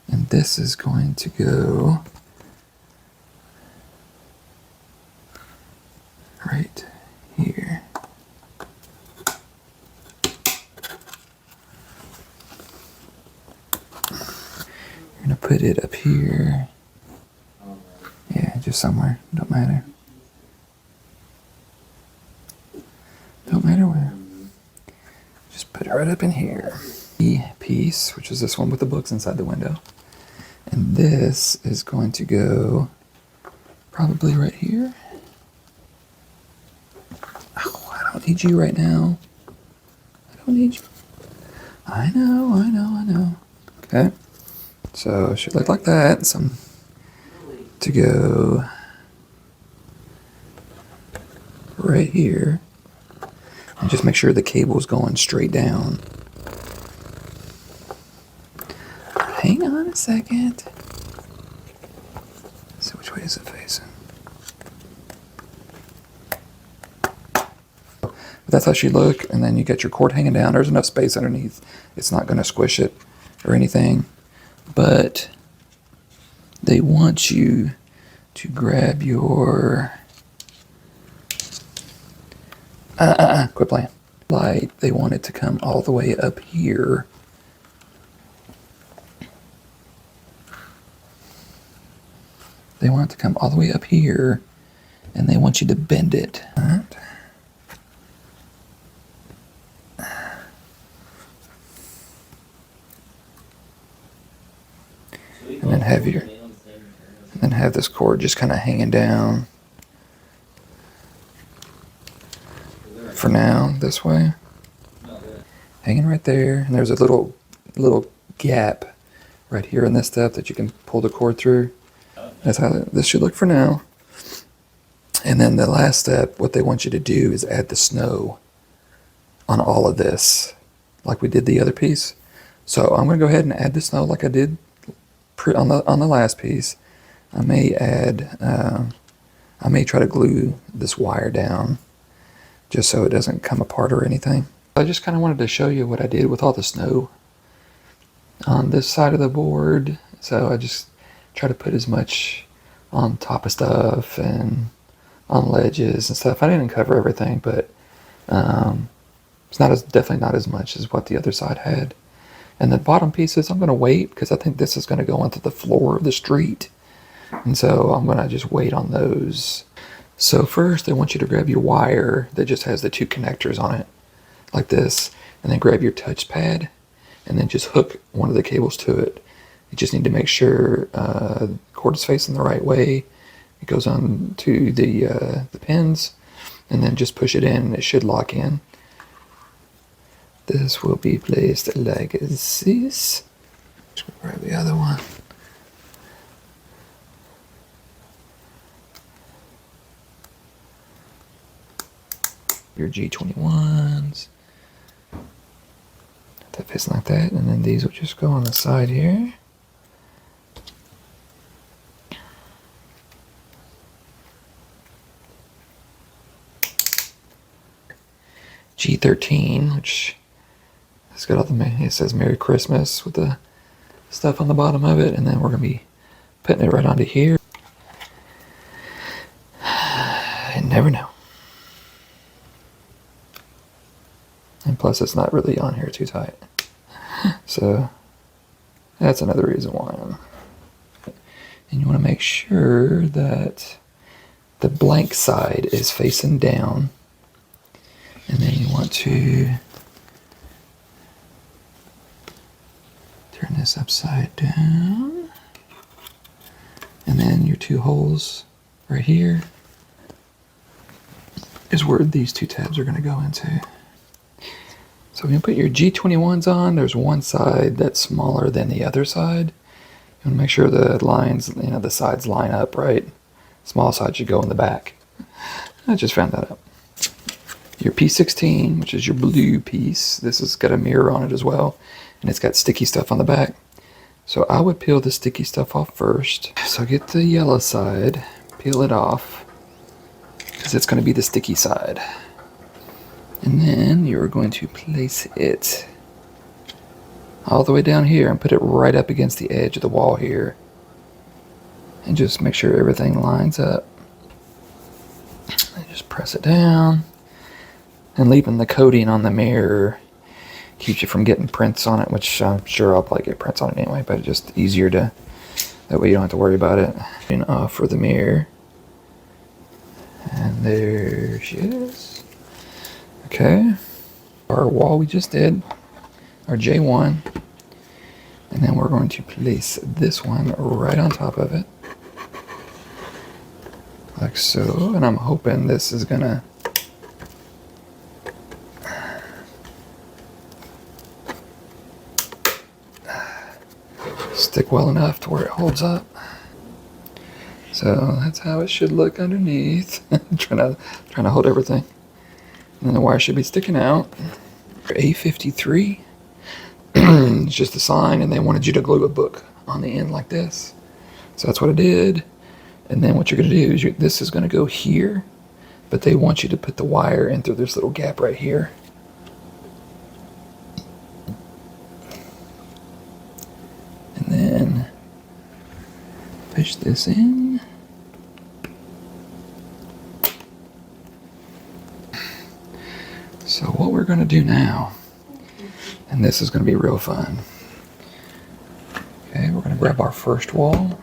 And this is going to go put it up here. Yeah, just somewhere. Don't matter. Don't matter where. Just put it right up in here. The piece, which is this one with the books inside the window. And this is going to go probably right here. Oh, I don't need you right now. I don't need you. I know. Okay. So it should look like that. Some to go right here. And just make sure the cable's going straight down. Hang on a second. So which way is it facing? But that's how she look, and then you get your cord hanging down. There's enough space underneath. It's not going to squish it or anything. But they want you to grab your quit playing. Light, they want it to come all the way up here. They want it to come all the way up here, and they want you to bend it. Right. And then have this cord just kind of hanging down. For now, this way. Hanging right there, and there's a little gap right here in this step that you can pull the cord through. That's how this should look for now. And then the last step, what they want you to do is add the snow on all of this, like we did the other piece. So I'm going to go ahead and add the snow like I did on the last piece. I may try to glue this wire down just so it doesn't come apart or anything. I just kind of wanted to show you what I did with all the snow on this side of the board. So I just try to put as much on top of stuff and on ledges and stuff. I didn't cover everything, but it's definitely not as much as what the other side had. And the bottom pieces, I'm going to wait because I think this is going to go into the floor of the street. And so I'm going to just wait on those. So first, they want you to grab your wire that just has the two connectors on it, like this, and then grab your touchpad, and then just hook one of the cables to it. You just need to make sure the cord is facing the right way. It goes on to the pins, and then just push it in, and it should lock in. This will be placed like this. Just grab the other one. Your G21s. That fits like that, and then these will just go on the side here. G13, which has got all it says Merry Christmas with the stuff on the bottom of it, and then we're gonna be putting it right onto here. I never know. And plus, it's not really on here too tight. So that's another reason why. And you want to make sure that the blank side is facing down. And then you want to turn this upside down. And then your two holes right here is where these two tabs are going to go into. So when you put your G21s on, there's one side that's smaller than the other side. You want to make sure the lines, the sides line up right. Small side should go in the back. I just found that out. Your P16, which is your blue piece, this has got a mirror on it as well, and it's got sticky stuff on the back. So I would peel the sticky stuff off first. So get the yellow side, peel it off, because it's going to be the sticky side. And then you're going to place it all the way down here and put it right up against the edge of the wall here. And just make sure everything lines up. And just press it down. And leaving the coating on the mirror keeps you from getting prints on it, which I'm sure I'll probably get prints on it anyway, but it's just easier to That way you don't have to worry about it. And off for the mirror. And there she is. Okay. Our wall we just did, our J1. And then we're going to place this one right on top of it. Like so. And I'm hoping this is gonna stick well enough to where it holds up. So that's how it should look underneath. trying to hold everything. And then the wire should be sticking out. A53. It's just a sign, and they wanted you to glue a book on the end like this. So that's what I did. And then what you're going to do is this is going to go here, but they want you to put the wire in through this little gap right here. And then push this in. So what we're going to do now, and this is going to be real fun. Okay, we're going to grab our first wall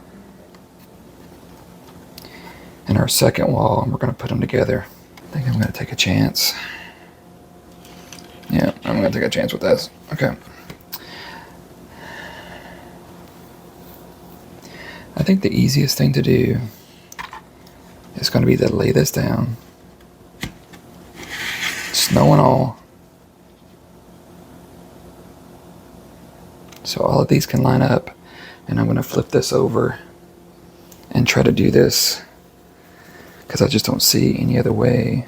and our second wall, and we're going to put them together. I think I'm going to take a chance. Yeah, I'm going to take a chance with this. Okay. I think the easiest thing to do is going to be to lay this down, snow and all. So all of these can line up, and I'm going to flip this over and try to do this because I just don't see any other way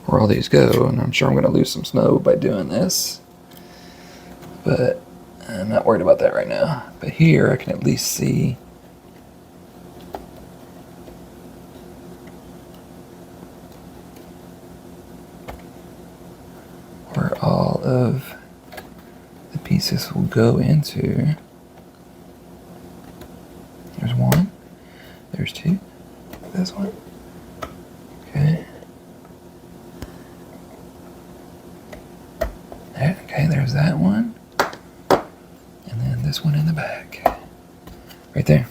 where all these go, and I'm sure I'm going to lose some snow by doing this, but I'm not worried about that right now. But here I can at least see where all of the pieces will go into. There's one, there's two, this one, okay. There, okay, there's that one. And then this one in the back. Right there.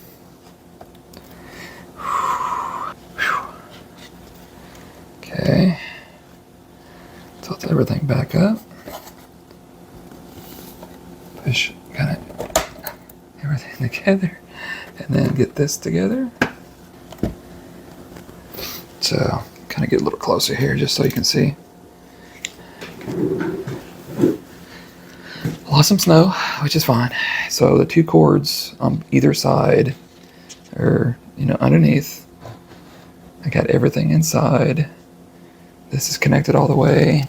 Okay. Tilt everything back up. Push kind of everything together. And then get this together. So kind of get a little closer here just so you can see. Lost some snow, which is fine. So the two cords on either side are, underneath. I got everything inside. This is connected all the way,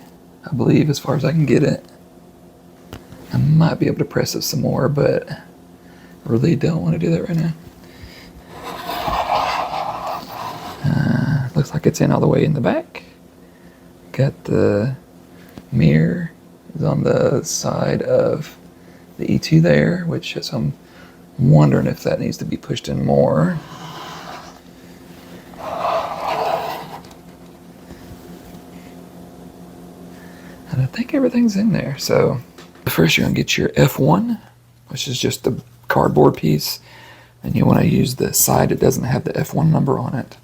I believe, as far as I can get it. I might be able to press it some more, but I really don't want to do that right now. Looks like it's in all the way in the back. Got the mirror is on the side of the E2 there, which is, I'm wondering if that needs to be pushed in more. And I think everything's in there. So first you're gonna get your F1, which is just the cardboard piece, and you want to use the side that doesn't have the F1 number on it.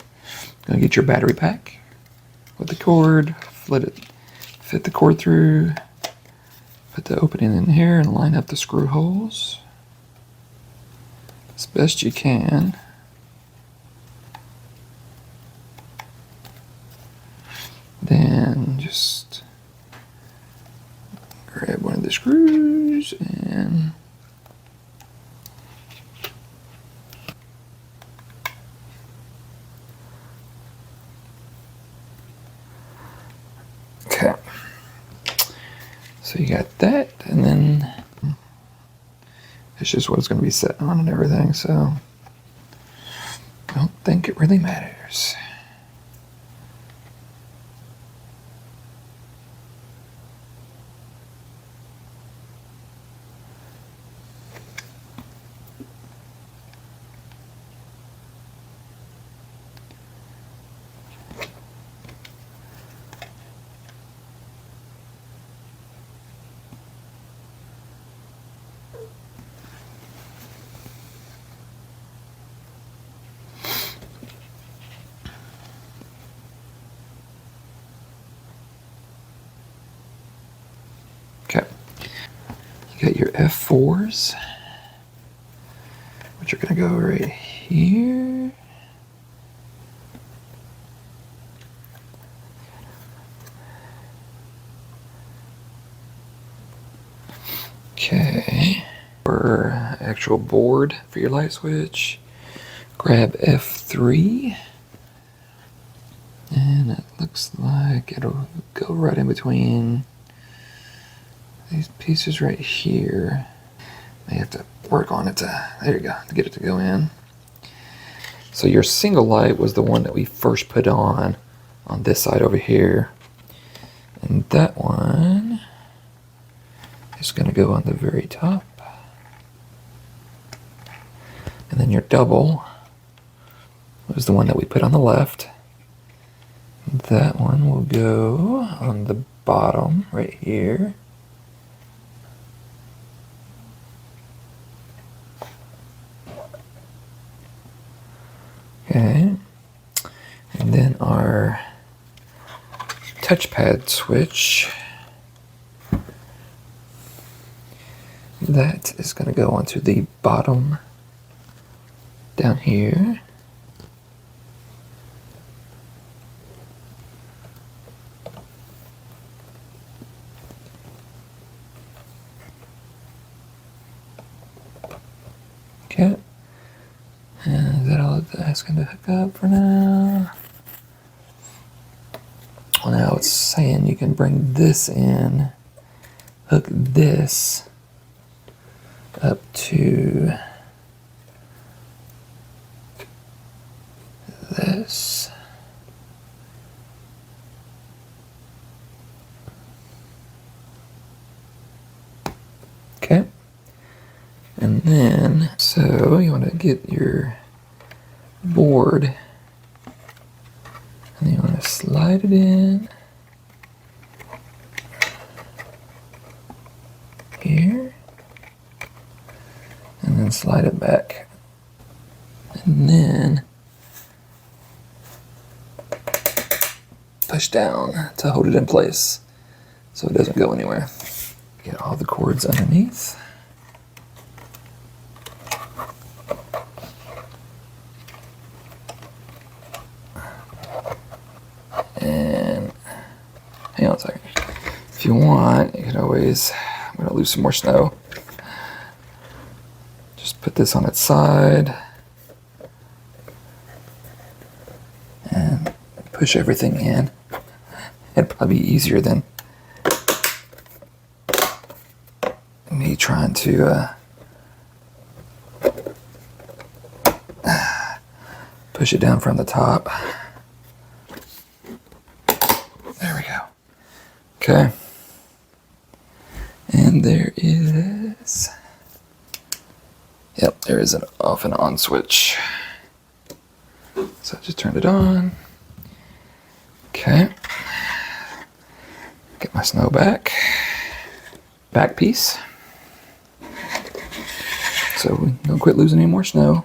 Gonna get your battery pack with the cord, fit the cord through, put the opening in here and line up the screw holes as best you can. Then just grab one of the screws and okay. So you got that, and then it's just what it's going to be set on and everything, so I don't think it really matters. You got your F4s, which are going to go right here. Okay. For actual board for your light switch, grab F3. And it looks like it'll go right in between these pieces right here. May have to work on it to, there you go, to get it to go in. So your single light was the one that we first put on this side over here. And that one is going to go on the very top. And then your double was the one that we put on the left. That one will go on the bottom right here. Okay. And then our touchpad switch, that is going to go onto the bottom down here. Okay. And is that all that's going to hook up for now? Well, now it's saying you can bring this in, hook this up to this. Okay. And then, so you want to get your board and you want to slide it in here and then slide it back. And then push down to hold it in place so it doesn't go anywhere. Get all the cords underneath. And hang on a second. If you want, you can always, I'm going to lose some more snow. Just put this on its side and push everything in. It'd probably be easier than me trying to push it down from the top. There we go. Okay. And there is, yep, there is an off and on switch. So I just turned it on. Okay. Get my snow back piece. So we don't quit losing any more snow.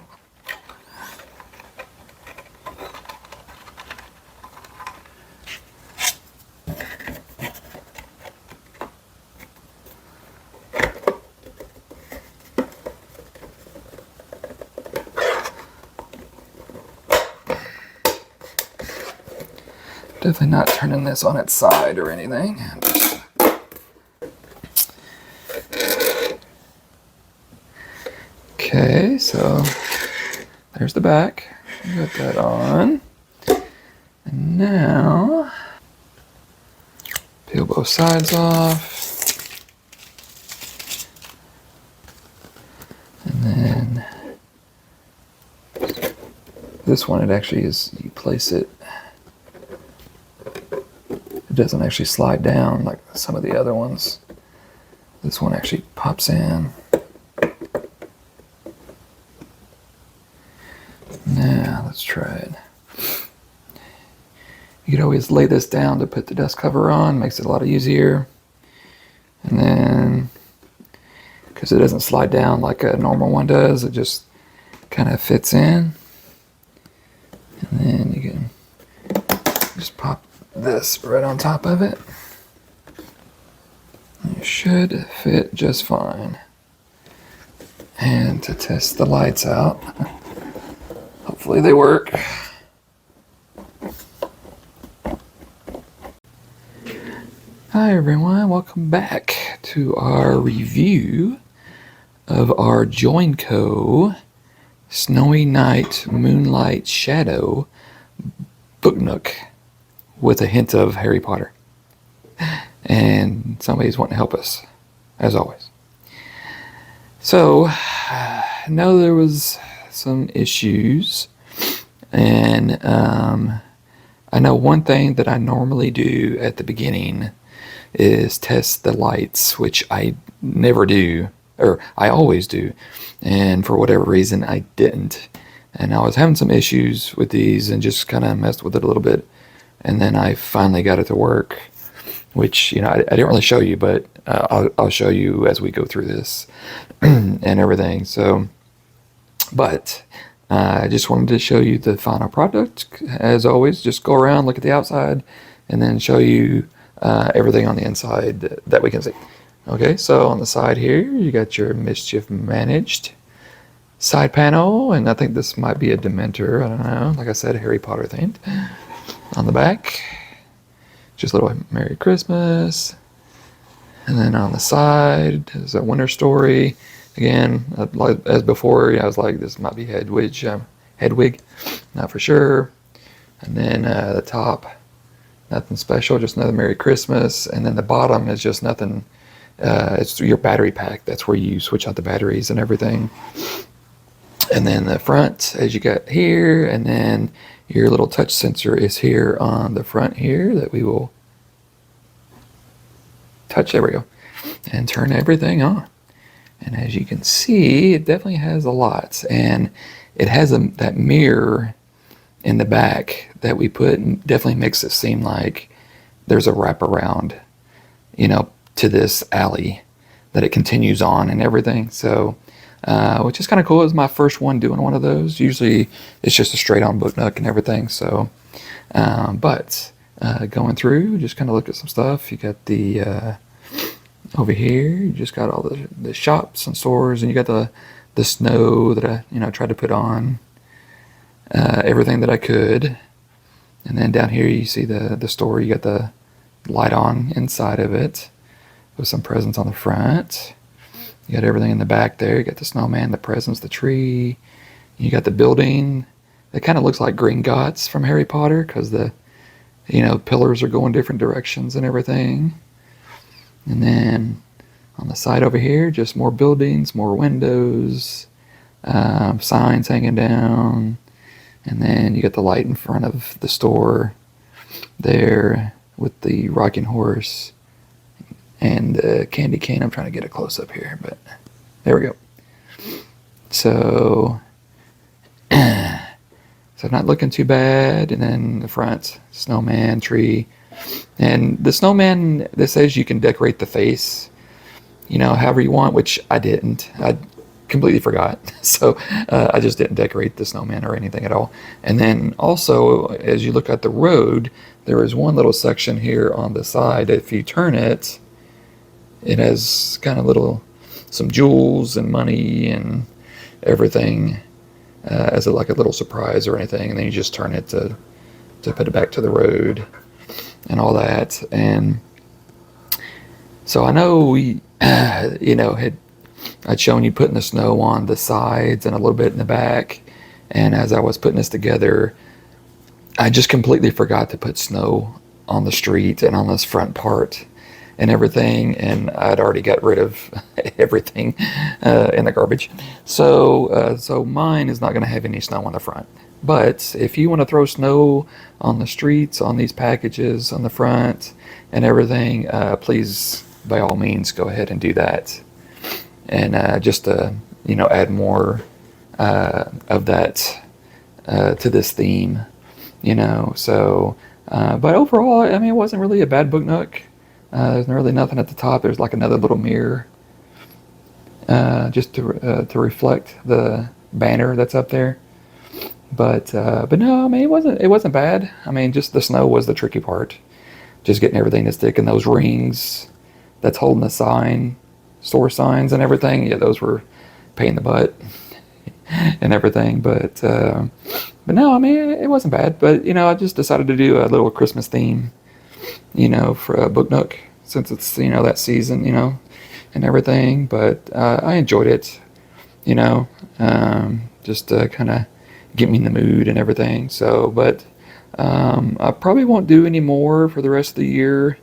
Definitely not turning this on its side or anything. Okay, so there's the back. Got that on. And now, peel both sides off. And then this one, it actually is, you place it, it doesn't actually slide down like some of the other ones. This one actually pops in. Now, let's try it. You could always lay this down to put the dust cover on, makes it a lot easier. And then, because it doesn't slide down like a normal one does, it just kind of fits in. And then you can just pop this right on top of it. There should fit just fine. And to test the lights out, hopefully they work. Hi everyone, welcome back to our review of our JOINCO Snowy Night Moonlight Shadow Book Nook with a hint of Harry Potter. And somebody's wanting to help us, as always. So, I know there was some issues, and I know one thing that I normally do at the beginning is test the lights, which I never do, or I always do, and for whatever reason I didn't. And I was having some issues with these and just kind of messed with it a little bit, and then I finally got it to work, which, you know, I didn't really show you, but I'll show you as we go through this and everything. So, but I just wanted to show you the final product. As always, just go around, look at the outside, and then show you everything on the inside that we can see. Okay, so on the side here, you got your Mischief Managed side panel, and I think this might be a Dementor, I don't know, like I said, Harry Potter themed. On the back, just a little Merry Christmas. And then on the side is a Winter Story. Again, as before, I was like, this might be Hedwig, not for sure. And then the top, nothing special, just another Merry Christmas. And then the bottom is just nothing. It's your battery pack. That's where you switch out the batteries and everything. And then the front, as you got here, and then your little touch sensor is here on the front here that we will touch. There we go. And turn everything on. And as you can see, it definitely has a lot. And it has that mirror in the back that we put, and definitely makes it seem like there's a wraparound, you know, to this alley that it continues on and everything. So, which is kind of cool. It was my first one doing one of those. Usually it's just a straight on book nook and everything. So, but going through, just kind of look at some stuff. You got the, over here, you just got all the shops and stores, and you got the snow that I, you know, tried to put on, everything that I could. And then down here you see the store. You got the light on inside of it with some presents on the front. You got everything in the back there. You got the snowman, the presents, the tree. You got the building. It kind of looks like Gringotts from Harry Potter because the, you know, pillars are going different directions and everything. And then on the side over here, just more buildings, more windows, signs hanging down. And then you got the light in front of the store there with the rocking horse and the candy cane. I'm trying to get a close up here, but there we go. So, so not looking too bad. And then the front, snowman, tree. And the snowman, this says you can decorate the face, you know, however you want, which I didn't. I completely forgot. So I just didn't decorate the snowman or anything at all. And then also, as you look at the road, there is one little section here on the side. If you turn it, it has kind of some jewels and money and everything as like a little surprise or anything. And then you just turn it to put it back to the road and all that. And so I know we, you know, I'd shown you putting the snow on the sides and a little bit in the back. And as I was putting this together, I just completely forgot to put snow on the street and on this front part and everything. And I'd already got rid of everything in the garbage. So mine is not going to have any snow on the front. But if you want to throw snow on the streets, on these packages, on the front and everything, please, by all means, go ahead and do that. And just to, you know, add more of that to this theme, you know. So, but overall, I mean, it wasn't really a bad book nook. There's really nothing at the top. There's like another little mirror just to reflect the banner that's up there. But no, I mean, it wasn't bad. I mean, just the snow was the tricky part. Just getting everything to stick in those rings that's holding the sign, store signs and everything. Yeah, those were a pain in the butt and everything. But no, I mean, it wasn't bad. But, I just decided to do a little Christmas theme, for a Book Nook, since it's, that season, and everything. But I enjoyed it, just to kind of get me in the mood and everything. So, but I probably won't do any more for the rest of the year.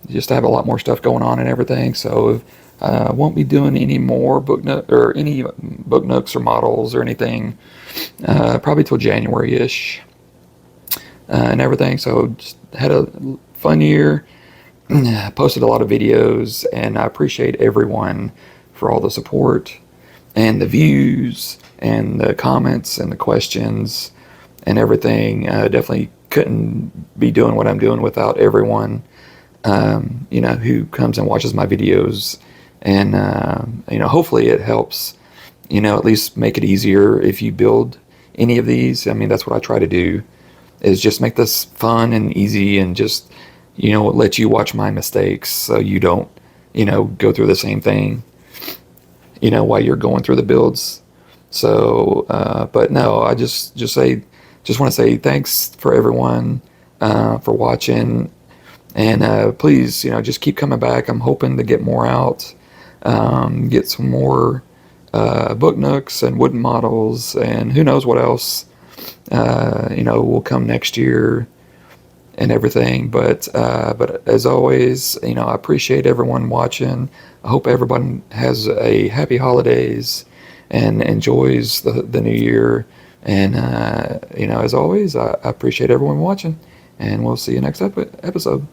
Just have a lot more stuff going on and everything. So I won't be doing any more book nook or any book nooks or models or anything. Probably till January-ish and everything. So just had a fun year. Posted a lot of videos, and I appreciate everyone for all the support and the views and the comments and the questions and everything. Definitely couldn't be doing what I'm doing without everyone, who comes and watches my videos. And, hopefully it helps, at least make it easier if you build any of these. I mean, that's what I try to do, is just make this fun and easy, and just, let you watch my mistakes so you don't, go through the same thing, while you're going through the builds. So, but no, I just want to say thanks for everyone, for watching, and, please, just keep coming back. I'm hoping to get more out, get some more, book nooks and wooden models, and who knows what else, will come next year and everything. But as always, I appreciate everyone watching. I hope everyone has a happy holidays and enjoys the new year. And, as always, I appreciate everyone watching, and we'll see you next episode.